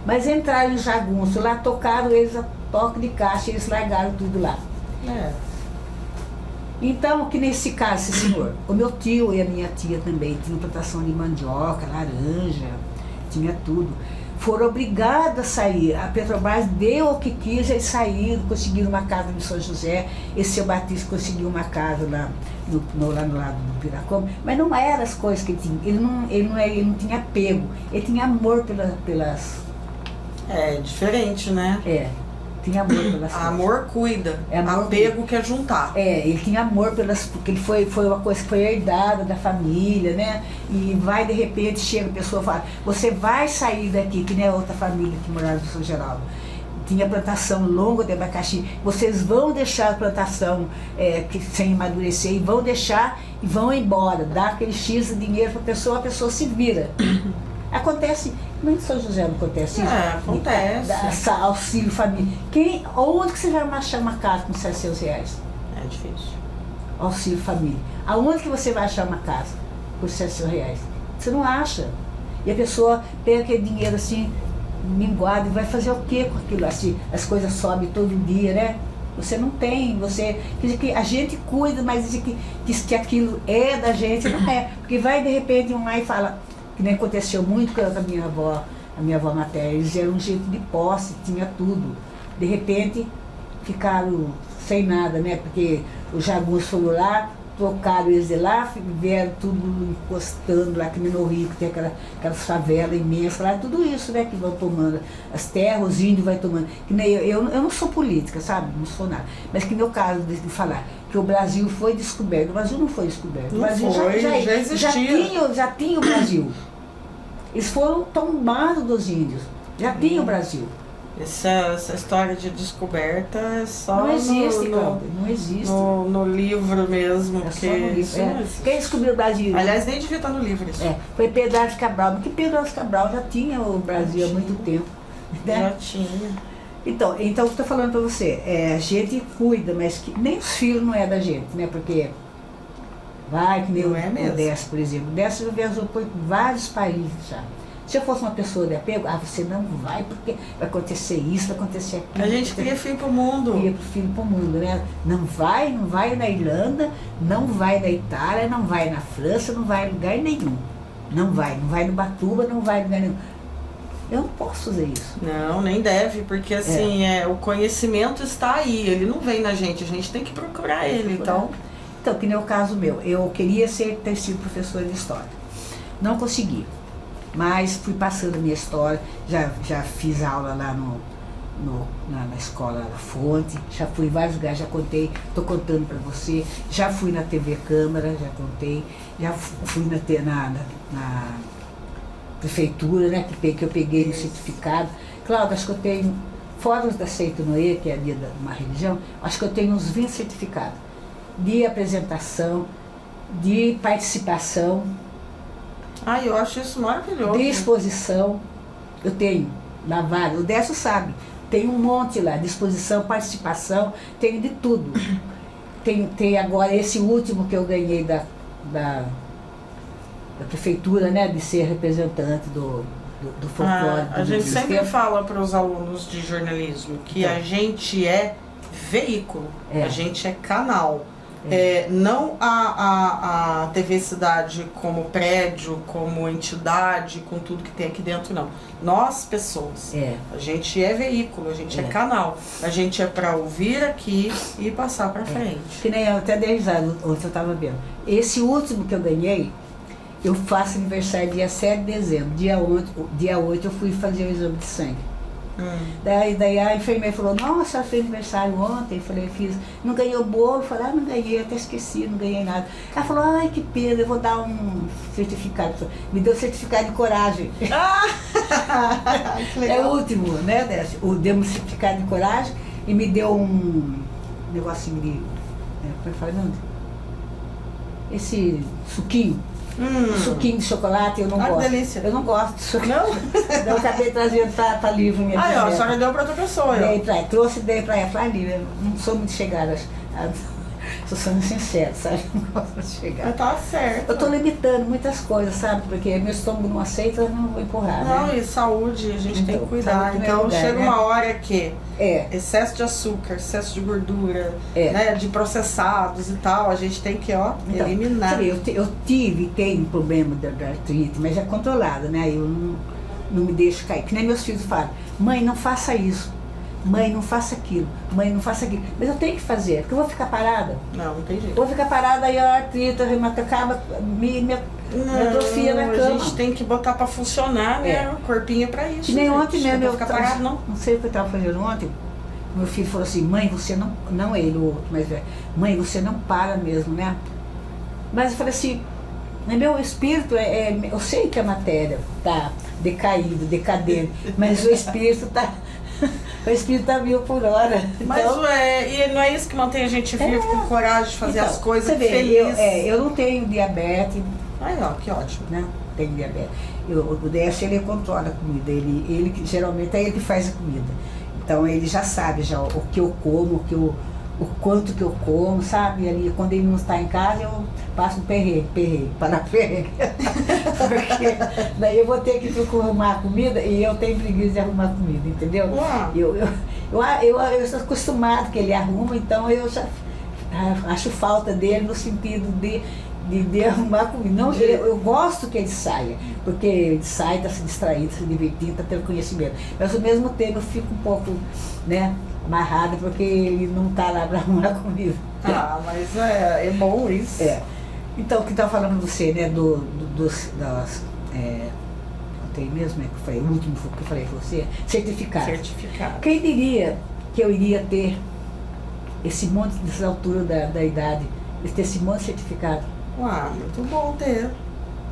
Mas entraram em jagunço, lá tocaram eles a toque de caixa, eles largaram tudo lá. Então, que nesse caso, esse senhor, o meu tio e a minha tia também tinham plantação de mandioca, laranja, tinha tudo. Foram obrigados a sair. A Petrobras deu o que quis, eles saíram, conseguiram uma casa em São José. Esse seu Batista conseguiu uma casa lá no lado do Piracoma, mas não eram as coisas que ele tinha. Ele não tinha apego, ele tinha amor pelas... É diferente, né? Tinha amor pelas coisas. Amor cuida, amor apego quer juntar. Ele tinha amor pelas, porque ele foi uma coisa que foi herdada da família, né? E vai, de repente, chega a pessoa e fala, você vai sair daqui, que nem a outra família que morava no São Geraldo. Tinha plantação longa de abacaxi, vocês vão deixar a plantação sem amadurecer e vão deixar e vão embora, dá aquele X de dinheiro para a pessoa se vira. Acontece, nem em São José não acontece isso. Acontece. Auxílio família. Onde que você vai achar uma casa com R$700? É difícil. Auxílio família. Aonde que você vai achar uma casa por R$700? Você não acha. E a pessoa pega aquele dinheiro assim, minguado, e vai fazer o quê com aquilo? Assim, as coisas sobem todo dia, né? Você não tem, quer dizer que a gente cuida, mas diz que aquilo é da gente, não é. Porque vai de repente um lá e fala, que nem aconteceu muito com a minha avó materna, eles eram um jeito de posse, tinha tudo. De repente, ficaram sem nada, né? Porque os jagunços foram lá, trocaram eles de lá, vieram tudo encostando lá, que nem no Rio, que tem aquelas favelas imensas lá, tudo isso, né? Que vão tomando as terras, os índios vai tomando. Que nem eu não sou política, sabe? Não sou nada. Mas que no caso de falar que o Brasil foi descoberto. O Brasil não foi descoberto. O Brasil já tinha o Brasil. Eles foram tombados dos índios. Já tinha o Brasil. Essa história de descoberta é só não existe, não existe. No livro mesmo. Só no livro. Quem descobriu o Brasil? Aliás, nem devia estar no livro isso. Foi Pedro Álvares Cabral. Porque Pedro Álvares Cabral já tinha o Brasil há muito tempo. Né? Já tinha. Então eu estou falando para você, a gente cuida, mas que nem os filhos não é da gente, né? Porque vai, que nem o Décio, por exemplo. O Décio viajou por vários países já. Se eu fosse uma pessoa de apego, você não vai, porque vai acontecer isso, vai acontecer aquilo. A gente cria filho pro mundo. Cria filho pro mundo, né? Não vai na Irlanda, não vai na Itália, não vai na França, não vai em lugar nenhum. Não vai no Batuba, não vai em lugar nenhum. Eu não posso fazer isso. Não, nem deve, porque assim, o conhecimento está aí, ele não vem na gente, a gente tem que procurar ele, então... Então, que nem o caso meu, eu queria ter sido professora de história. Não consegui, mas fui passando a minha história, já fiz aula lá na escola da Fonte, já fui em vários lugares, já contei, estou contando para você, já fui na TV Câmara, já contei, já fui na prefeitura, né, que eu peguei no certificado. Claro, acho que eu tenho, fora os da Seito Noé, que é a dia de uma religião, acho que eu tenho uns 20 certificados de apresentação, de participação. Eu acho isso maravilhoso. De exposição, eu tenho lá vários, o Décio sabe, tem um monte lá, de exposição, participação, tenho de tudo. tem agora esse último que eu ganhei da prefeitura, né, de ser representante do folclore. A gente sempre fala para os alunos de jornalismo que a gente é veículo, a gente é canal. Não a TV Cidade como prédio, como entidade, com tudo que tem aqui dentro, não. Nós, pessoas, a gente é veículo, a gente é canal. A gente é para ouvir aqui e passar para frente. Que nem eu até dei risada, ontem eu estava vendo. Esse último que eu ganhei, eu faço aniversário dia 7 de dezembro. Dia 8 eu fui fazer o exame de sangue. Daí a enfermeira falou, nossa, ela fez aniversário ontem. Eu falei, fiz. Não ganhou bolo? Eu falei, não ganhei, até esqueci, não ganhei nada. Ela falou, ai, que pena, eu vou dar um certificado. Me deu certificado de coragem. Que legal. É o último, né, Décio? Deu um certificado de coragem e me deu um negocinho de... como é que fala? Esse suquinho. Suquinho de chocolate, eu não gosto. Que delícia. Eu não gosto de chocolate. Não? Eu acabei trazendo para livro minha ó, a senhora deu para outra pessoa. Trouxe e dei para ela. Falei, livro, eu não sou muito chegada. Sou sendo sincera, sabe? Não gosto de chegar. Mas tá certo. Eu tô limitando muitas coisas, sabe? Porque meu estômago não aceita, eu não vou empurrar. Não, né? E saúde, a gente tem que cuidar. Então Então chega uma hora que É. excesso de açúcar, excesso de gordura, É. né, de processados e tal, a gente tem que, ó, Então, eliminar. sabe, eu tenho um problema da artrite, mas é controlado, né? Eu não me deixo cair. Que nem meus filhos falam, mãe, não faça isso. Mãe, não faça aquilo. Mãe, não faça aquilo. Mas eu tenho que fazer, porque eu vou ficar parada. Não tem jeito. Vou ficar parada, aí a artrite, a reumata acaba, me atrofia na cama. A gente tem que botar pra funcionar, né? O corpinho é pra isso. Que nem gente. ontem mesmo, Não eu ficar parado, não. sei o que eu estava fazendo ontem. Meu filho falou assim, mãe, você não ele, o outro, mas mãe, você não para mesmo, né? Mas eu falei assim, meu espírito, eu sei que a matéria está decaída, decadente, mas o espírito está... O espírito tá 1000 por hora. Mas então, e não é isso que mantém a gente vivo com coragem de fazer então, as coisas você vê, feliz. eu não tenho diabetes. Aí, ó, que ótimo. Né? Tenho diabetes. O Décio, ele controla a comida. Ele geralmente é ele que faz a comida. Então ele já sabe já o que eu como, o quanto que eu como, sabe? Ali, quando ele não está em casa, eu passo um perrengue, para perrengue. Porque daí eu vou ter que arrumar a comida e eu tenho preguiça de arrumar a comida, entendeu? Eu sou acostumado que ele arruma, então eu já acho falta dele no sentido de arrumar a comida. Não, eu gosto que ele saia, porque ele sai, está se distraindo, se divertindo, está tendo conhecimento. Mas ao mesmo tempo eu fico um pouco, né, amarrada, porque ele não está lá para arrumar a comida. Mas é bom isso. Então, o que estava falando você, né, tem mesmo, que eu falei, o último que eu falei com você, certificado. Quem diria que eu iria ter esse monte, dessa altura da idade, ter esse monte de certificado? Muito bom ter.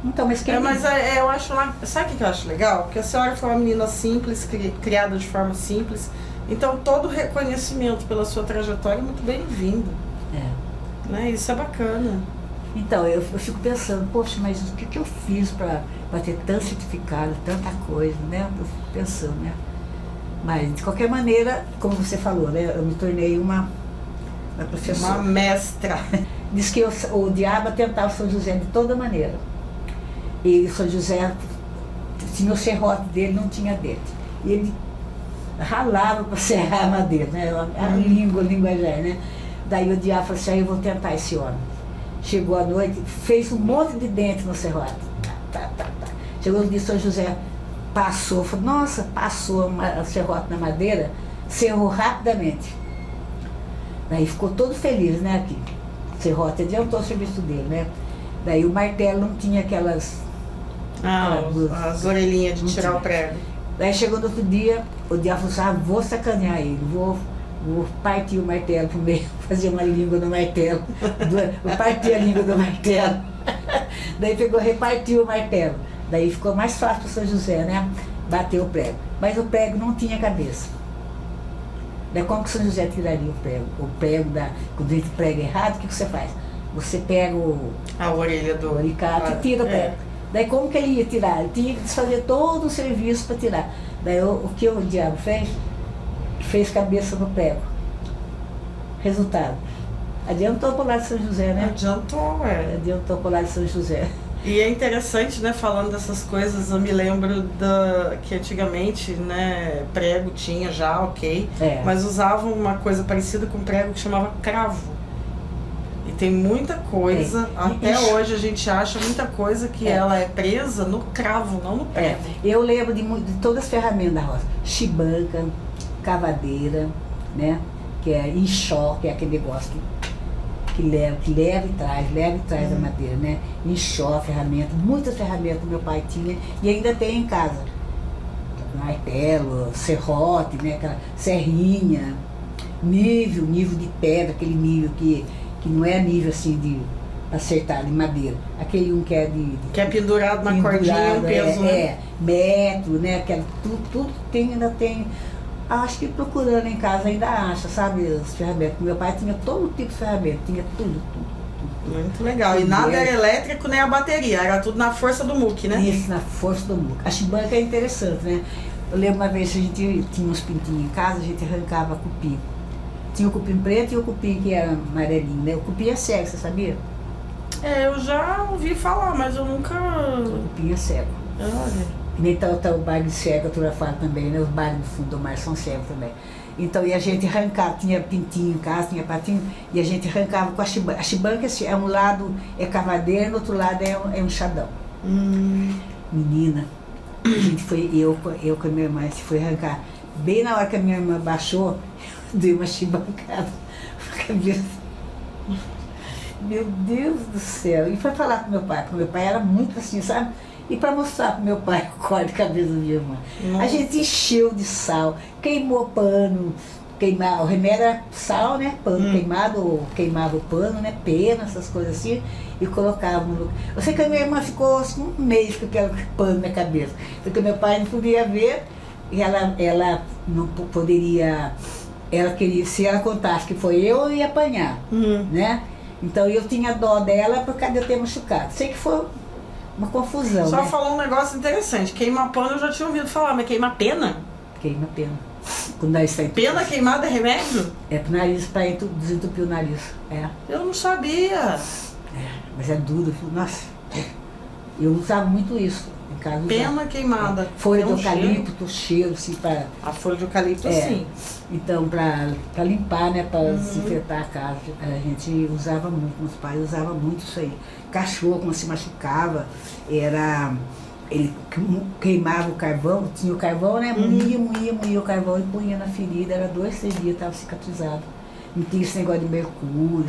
Então, mas quem... eu acho lá, sabe o que eu acho legal? Porque a senhora foi uma menina simples, criada de forma simples, então todo reconhecimento pela sua trajetória é muito bem-vindo. Né? Isso é bacana. Então, eu fico pensando, poxa, mas o que eu fiz para ter tanto certificado, tanta coisa, né? Eu fico pensando, né? Mas, de qualquer maneira, como você falou, né? Eu me tornei uma professora. Uma mestra. Diz que o diabo tentava o São José de toda maneira. E o São José, tinha o serrote dele, não tinha dente. E ele ralava para serrar a madeira, né? A linguajar, né? Daí o diabo falou assim, eu vou tentar esse homem. Chegou à noite, fez um monte de dente no serrote. Chegou no dia São José, passou, falou, nossa, passou o serrote na madeira, serrou rapidamente. Daí ficou todo feliz, né, aqui. O serrote adiantou o serviço dele, né? Daí o martelo não tinha aquelas... as orelhinhas de tirar o prego. Daí chegou no outro dia, o diabo falou assim, vou sacanear ele, vou partir o martelo pro meio, fazer uma língua no martelo. Vou partir a língua do martelo. Daí pegou, repartiu o martelo. Daí ficou mais fácil para São José, né? Bater o prego. Mas o prego não tinha cabeça. Daí como que São José tiraria o prego? O prego, quando a gente prega errado, o que você faz? Você pega a orelha do alicate e tira o prego. Daí como que ele ia tirar? Ele tinha que desfazer todo o serviço para tirar. Daí o que o diabo fez? Fez cabeça no prego. Resultado, Adiantou pro lado de São José, né? Adiantou, Adiantou pro lado de São José. E é interessante, né, falando dessas coisas, eu me lembro que antigamente, né, prego tinha já, ok, mas usavam uma coisa parecida com prego que chamava cravo. E tem muita coisa, até hoje a gente acha muita coisa que ela é presa no cravo, não no prego. Eu lembro de todas as ferramentas da roça. Chibanca, cavadeira, né, que é enxó, que é aquele negócio que leva e traz a madeira, né? Enxó, ferramenta, muitas ferramentas meu pai tinha e ainda tem em casa. Martelo, serrote, né? Aquela serrinha, nível de pedra, aquele nível que não é nível assim de acertar de madeira. Aquele que é que é pendurado na cordinha, um peso. Metro, né? Aquela, tudo tem, ainda tem. Acho que procurando em casa ainda acha, sabe, as ferramentas. Meu pai tinha todo tipo de ferramenta, tinha tudo. Muito legal. E nada era elétrico nem a bateria, era tudo na força do muque, né? Isso, na força do muque. A chibanca é interessante, né? Eu lembro uma vez que a gente tinha uns pintinhos em casa, a gente arrancava cupim. Tinha o cupim preto e o cupim que era amarelinho, né? O cupim é cego, você sabia? Eu já ouvi falar, mas eu nunca... O cupim é cego. Olha. Nem tá o bairro de cego, a turma fala também, né? Os bairros do fundo do mar são cegos também. Então, e a gente arrancava, tinha pintinho em casa, tinha patinho, e a gente arrancava com a chibanca. A chibanca é um lado é cavadeira, no outro lado é um enxadão. Menina, a gente foi, eu com a minha irmã, a gente foi arrancar. Bem na hora que a minha irmã baixou, eu dei uma chibancada na cabeça. Meu Deus do céu. E foi falar com meu pai, porque meu pai era muito assim, sabe? E para mostrar para meu pai o corte de cabeça da minha irmã. A gente encheu de sal, queimou pano, o remédio era sal, né? Pano queimado, queimava o pano, né? Pena, essas coisas assim, e colocava no lugar. Eu sei que a minha irmã ficou assim, um mês com aquele pano na cabeça, porque meu pai não podia ver, e ela não poderia, ela queria, se ela contasse que foi eu ia apanhar, né? Então eu tinha dó dela por causa de eu ter machucado. Sei que foi uma confusão. Só né? falou um negócio interessante. Queimar pano eu já tinha ouvido falar, mas queimar pena? Queima pena. Quando nós saímos. Pena queimada é remédio? É pro nariz, pra desentupir o nariz. Eu não sabia. Mas é duro, viu? Nossa. Eu usava muito isso em casa. Pena queimada. Folha de eucalipto, cheiro, assim, para. A folha de eucalipto, sim. Então, para limpar, né, para desinfetar a casa, a gente usava muito, meus pais usavam muito isso aí. Cachorro, quando se machucava, ele queimava o carvão, tinha o carvão, né, moía o carvão e punha na ferida, era 2, 3 dias, estava cicatrizado. Não tinha esse negócio de mercúrio,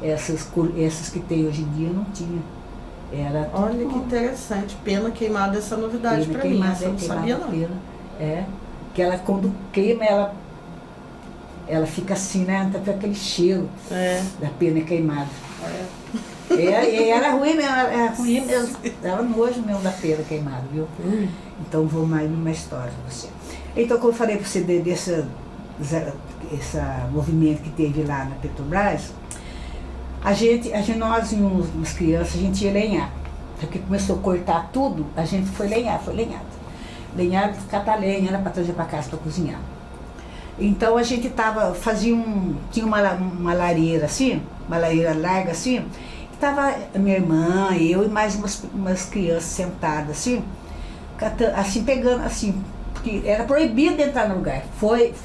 essas que tem hoje em dia, não tinha. Olha que interessante, pena queimada, essa novidade para mim, essa eu não sabia não. Que ela quando queima, ela fica assim, né? Tá aquele cheiro da pena queimada. Era ruim mesmo, era ruim mesmo. Dava nojo mesmo da pena queimada, viu? Então vou mais numa história pra você. Então, como eu falei pra você desse movimento que teve lá na Petrobras, nós, umas crianças, a gente ia lenhar. Porque começou a cortar tudo, a gente foi lenhar, lenhar, catar lenha, era para trazer para casa para cozinhar. Então a gente tinha uma lareira assim, uma lareira larga assim, e tava a minha irmã, eu e mais umas crianças sentadas assim, assim pegando assim, porque era proibido de entrar no lugar. Foi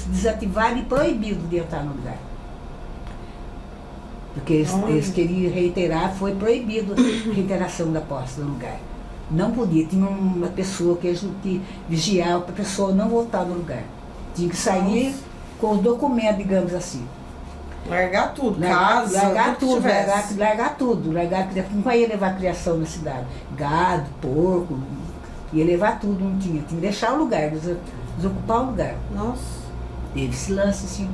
desativado e proibido de entrar no lugar. Porque eles queriam reiterar, foi proibido a reiteração da posse do lugar. Não podia, tinha uma pessoa que vigiava para a pessoa não voltar no lugar. Tinha que sair com os documentos, digamos assim. Largar tudo, casa, largar tudo, não ia levar a criação na cidade. Gado, porco, ia levar tudo, não tinha. Tinha que deixar o lugar, desocupar o lugar. Nossa. Teve esse lance assim.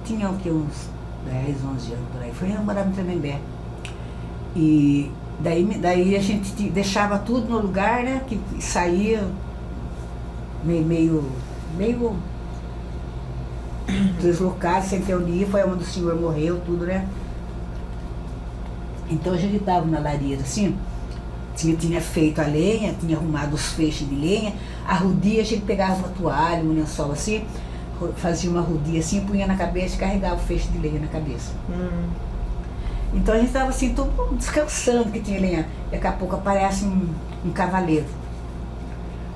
Tinha o que, uns 10, 11 anos por aí. Foi morar no Tremembé. E daí a gente deixava tudo no lugar, né? Que saía meio deslocado, sem ter onde ir. Foi onde o senhor morreu, tudo, né? Então a gente estava na lareira assim, tinha feito a lenha, tinha arrumado os feixes de lenha, a rodia, a gente pegava uma toalha, um lençol assim, fazia uma rodia assim, punha na cabeça e carregava o feixe de lenha na cabeça. Então a gente estava assim, todo descansando que tinha lenha. Daqui a pouco aparece um cavaleiro,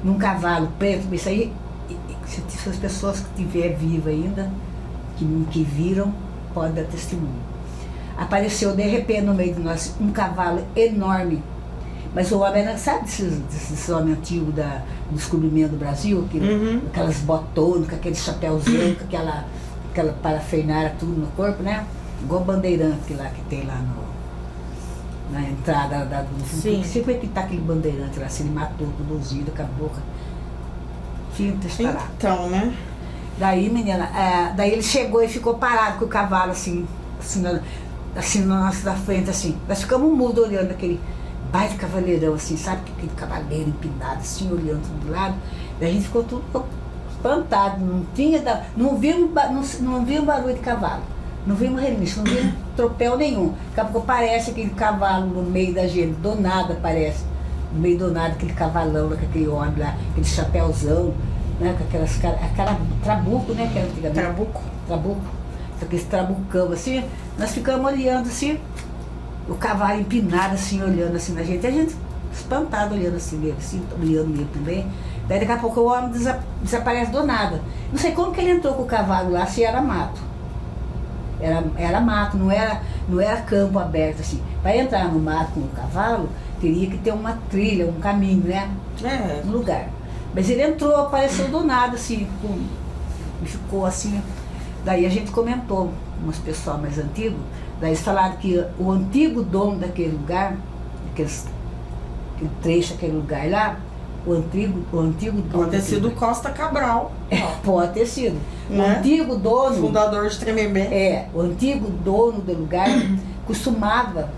num cavalo preto. Isso aí, se as pessoas que estiver vivas ainda, que viram, podem dar testemunho. Apareceu de repente no meio de nós um cavalo enorme. Mas o homem era, sabe desses homens antigos do descobrimento do Brasil? Aquelas botonas, com aquele chapéuzinho, com aquela parafernália tudo no corpo, né? Igual bandeirante lá que tem lá na entrada do... Sim. Sempre que tá aquele bandeirante lá, se ele matou, produzido, com a boca. Tinha testarado. Então, né? Daí, menina, daí ele chegou e ficou parado com o cavalo assim na nossa frente, assim. Nós ficamos mudos olhando aquele baita cavaleirão, assim, sabe? Aquele cavaleiro empinado, assim, olhando do lado. Daí a gente ficou tudo espantado, não vimos barulho de cavalo, não vimos relincho, não vimos tropel nenhum. Daqui a pouco aparece aquele cavalo no meio da gente, do nada aparece, no meio do nada, aquele cavalão lá, com aquele homem lá, aquele chapéuzão, né? Com aquela trabuco, né? Que era antigamente. Trabuco. Aquele trabucão, assim, nós ficamos olhando assim, o cavalo empinado assim, olhando assim na gente, e a gente espantado olhando assim nele, assim, olhando nele também. Daí daqui a pouco o homem desaparece do nada. Não sei como que ele entrou com o cavalo lá, se era mato. Era mato, não era campo aberto assim. Para entrar no mato com o cavalo, teria que ter uma trilha, um caminho, né? Um lugar. Mas ele entrou, apareceu do nada, assim, e ficou assim. Daí a gente comentou, umas pessoas mais antigos, daí eles falaram que o antigo dono daquele lugar, aquele trecho, aquele lugar lá, o antigo dono... Pode ter sido Costa Cabral. Pode ter sido. Né? O antigo dono... Fundador de Tremembé. O antigo dono do lugar costumava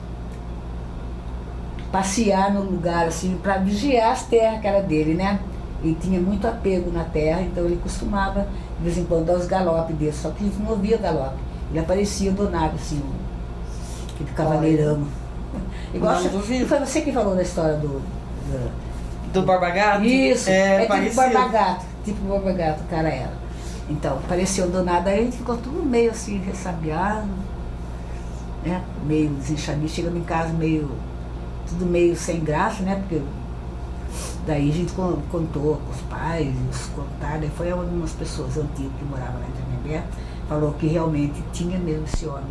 passear no lugar, assim, para vigiar as terras que era dele, né? Ele tinha muito apego na terra, então ele costumava, de vez em quando, dar os galopes dele, só que a gente não ouvia galope. Ele aparecia do nada, assim, aquele cavaleirão. Igual duvido. Foi você que falou da história do Borba Gato? Isso, parecido. Tipo Borba Gato, o cara era. Então, apareceu do nada, aí a gente ficou tudo meio assim, ressabiado, né? Meio desenxamido, chegando em casa tudo meio sem graça, né? Porque daí a gente contou com os pais, contaram, foi algumas pessoas antigas que moravam lá em Tremembé, falou que realmente tinha mesmo esse homem,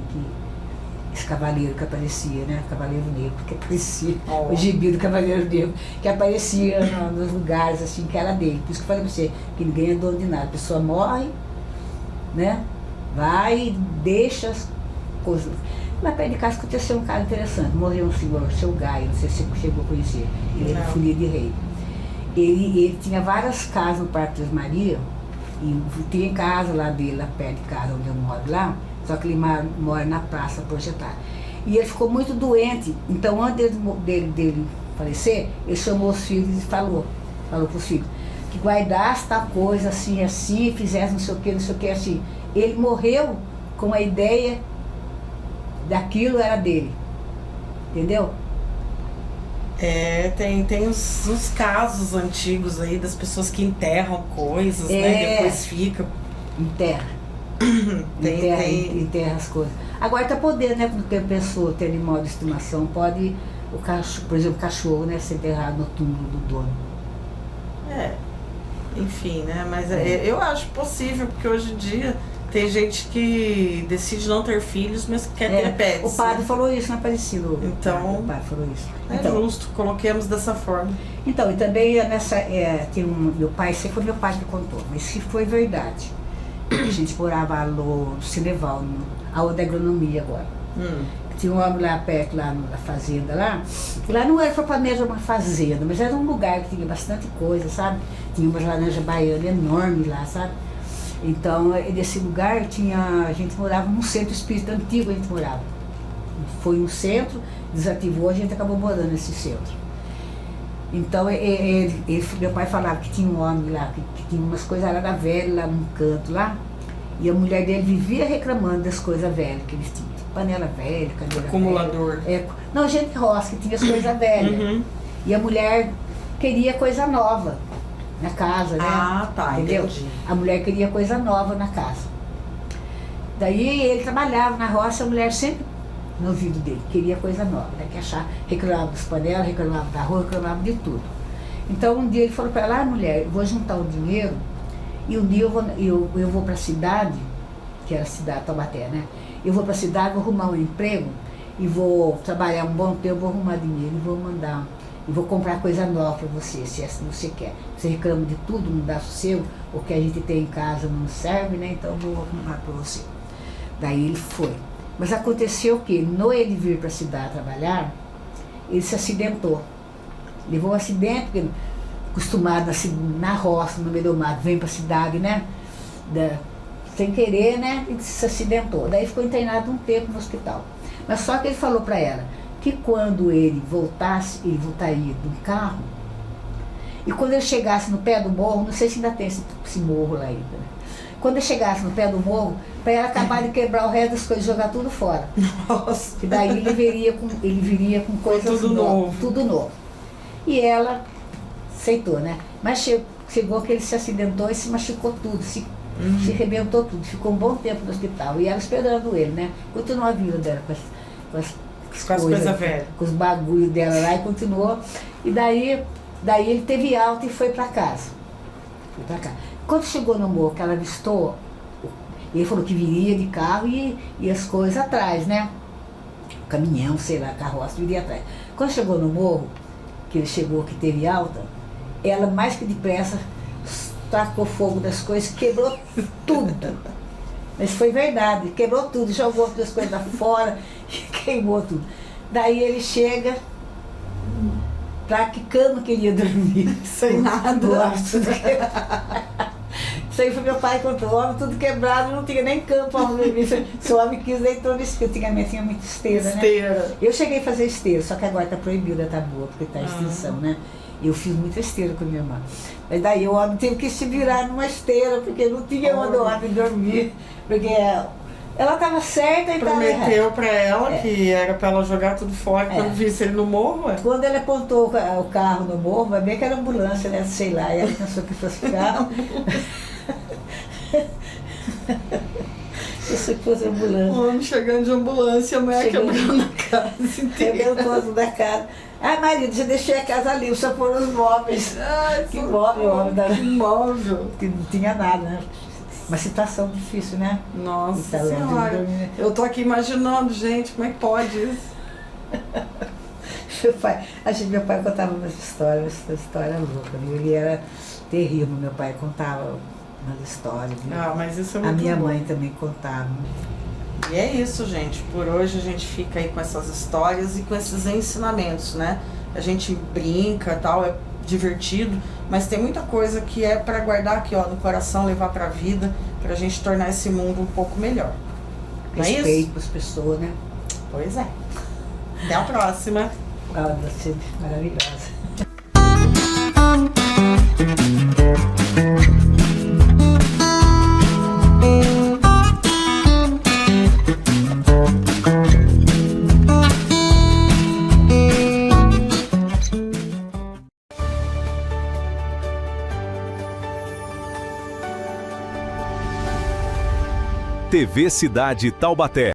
esse cavaleiro que aparecia, né? Cavaleiro negro, que aparecia, o gibi do Cavaleiro Negro, que aparecia nos lugares assim que era dele. Por isso que eu falei pra você, que ninguém é dono de nada. A pessoa morre, né? Vai e deixa as coisas. Na perto de casa aconteceu um caso interessante. Morreu um senhor, o seu Gaio, não sei se você chegou a conhecer. Ele era folia de rei. Ele tinha várias casas no Parque das Marias, e tem casa lá dele, lá perto de casa onde eu moro lá, só que ele mora na praça projetada. E ele ficou muito doente, então antes dele falecer, ele chamou os filhos e falou para os filhos, que guardasse tal coisa assim, fizesse não sei o que, assim. Ele morreu com a ideia daquilo era dele, entendeu? Tem uns casos antigos aí das pessoas que enterram coisas, né? Depois fica. Enterra as coisas. Agora tá podendo, né? Quando tem pessoa, tem animal de estimação, pode, por exemplo, o cachorro, né? Ser enterrado no túmulo do dono. Enfim, né? Mas eu acho possível, porque hoje em dia tem gente que decide não ter filhos, mas quer ter pets. O padre falou isso na Aparecida. Então, o padre falou isso. Então, justo, coloquemos dessa forma. Então, e também tem meu pai, esse foi meu pai que contou, mas se foi verdade. A gente morava no Cineval, a aula de agronomia agora. Tinha um homem lá perto, lá na fazenda lá. E lá não era propriamente uma fazenda, mas era um lugar que tinha bastante coisa, sabe? Tinha umas laranjas baianas enormes lá, sabe? Então, nesse lugar a gente morava num centro espírita antigo, a gente morava. Foi um centro, desativou, a gente acabou morando nesse centro. Então, meu pai falava que tinha um homem lá, que tinha umas coisas lá velhas, lá num canto lá, e a mulher dele vivia reclamando das coisas velhas que eles tinham. Panela velha, cadeira acumulador. Velha. Não, gente roça, que tinha as coisas velhas. E a mulher queria coisa nova. na casa, né? Ah, tá, entendeu? entendi. A mulher queria coisa nova na casa. Daí ele trabalhava na roça, a mulher sempre no ouvido dele, queria coisa nova, né? Que achar, reclamava das panelas, reclamava da rua, reclamava de tudo. Então um dia ele falou para ela, mulher, eu vou juntar o dinheiro e um dia eu vou para a cidade, que era a cidade de Taubaté, né? Eu vou para a cidade, vou arrumar um emprego e vou trabalhar um bom tempo, vou arrumar dinheiro e vou mandar, e vou comprar coisa nova para você, se é assim você quer. Você reclama de tudo, não dá sossego, o que a gente tem em casa não serve, né? Então eu vou arrumar para você. Daí ele foi. Mas aconteceu que, no ele vir para a cidade trabalhar, ele se acidentou. Levou um acidente, porque acostumado na roça, no meio do mato, vem para a cidade, né? Sem querer, né? E se acidentou. Daí ficou internado um tempo no hospital. Mas só que ele falou para ela que quando ele voltasse, ele voltaria de um carro, e quando ele chegasse no pé do morro, não sei se ainda tem esse morro lá ainda, né? Quando ele chegasse no pé do morro, para ela acabar de quebrar o resto das coisas, jogar tudo fora. Nossa. E daí ele viria com coisas tudo novo. Tudo novo. E ela aceitou, né? Mas chegou que ele se acidentou e se machucou tudo, se arrebentou tudo. Ficou um bom tempo no hospital. E ela esperando ele, né? Continuou a vida dela com as coisas velhas. Com os bagulhos dela lá e continuou. E daí ele teve alta e foi para casa. Foi para cá. Quando chegou no morro, que ela avistou, ele falou que viria de carro e as coisas atrás, né? Caminhão, sei lá, carroça, viria atrás. Quando chegou no morro, que ele chegou, que teve alta, ela mais que depressa tacou fogo das coisas, quebrou tudo. Mas foi verdade, quebrou tudo, jogou as coisas lá fora, queimou tudo. Daí ele chega, pra que cama queria dormir? Sem nada. Isso aí foi meu pai contou, o homem tudo quebrado, não tinha nem campo para dormir. Se o homem quis, deitou no esteiro. Antigamente tinha muita esteira, né? Eu cheguei a fazer esteira, só que agora está proibido, tá boa, porque está em extinção, né? Eu fiz muita esteira com a minha irmã. Mas daí o homem teve que se virar numa esteira, porque não tinha onde o homem dormir. Porque ela estava certa e estava errada. Prometeu para ela que era para ela jogar tudo fora quando visse ele no morro. Quando ele apontou o carro no morro, vai ver que era ambulância, né? Sei lá, e ela pensou que fosse carro. Se fosse ambulância. O homem chegando de ambulância, a mulher quebrando a casa inteira. Quebrando todo da casa. Ah, marido, você deixou a casa ali, só foram os móveis. Ai, que móvel, o homem da... Que móvel. Que não tinha nada, né? Uma situação difícil, né? Nossa Senhora. Eu tô aqui imaginando, gente, como é que pode isso? Meu pai contava umas histórias, essa história louca, viu? Ele era terrível, meu pai contava umas histórias. Viu? Ah, mas isso é muito A minha bom. mãe também contava. E é isso, gente. Por hoje a gente fica aí com essas histórias e com esses ensinamentos, né? A gente brinca, tal, é divertido, mas tem muita coisa que é para guardar aqui, ó, no coração, levar para a vida, pra gente tornar esse mundo um pouco melhor. Não é isso? Respeito as pessoas, né? Pois é. Até a próxima. Ah, você é maravilhosa. TV Cidade Taubaté.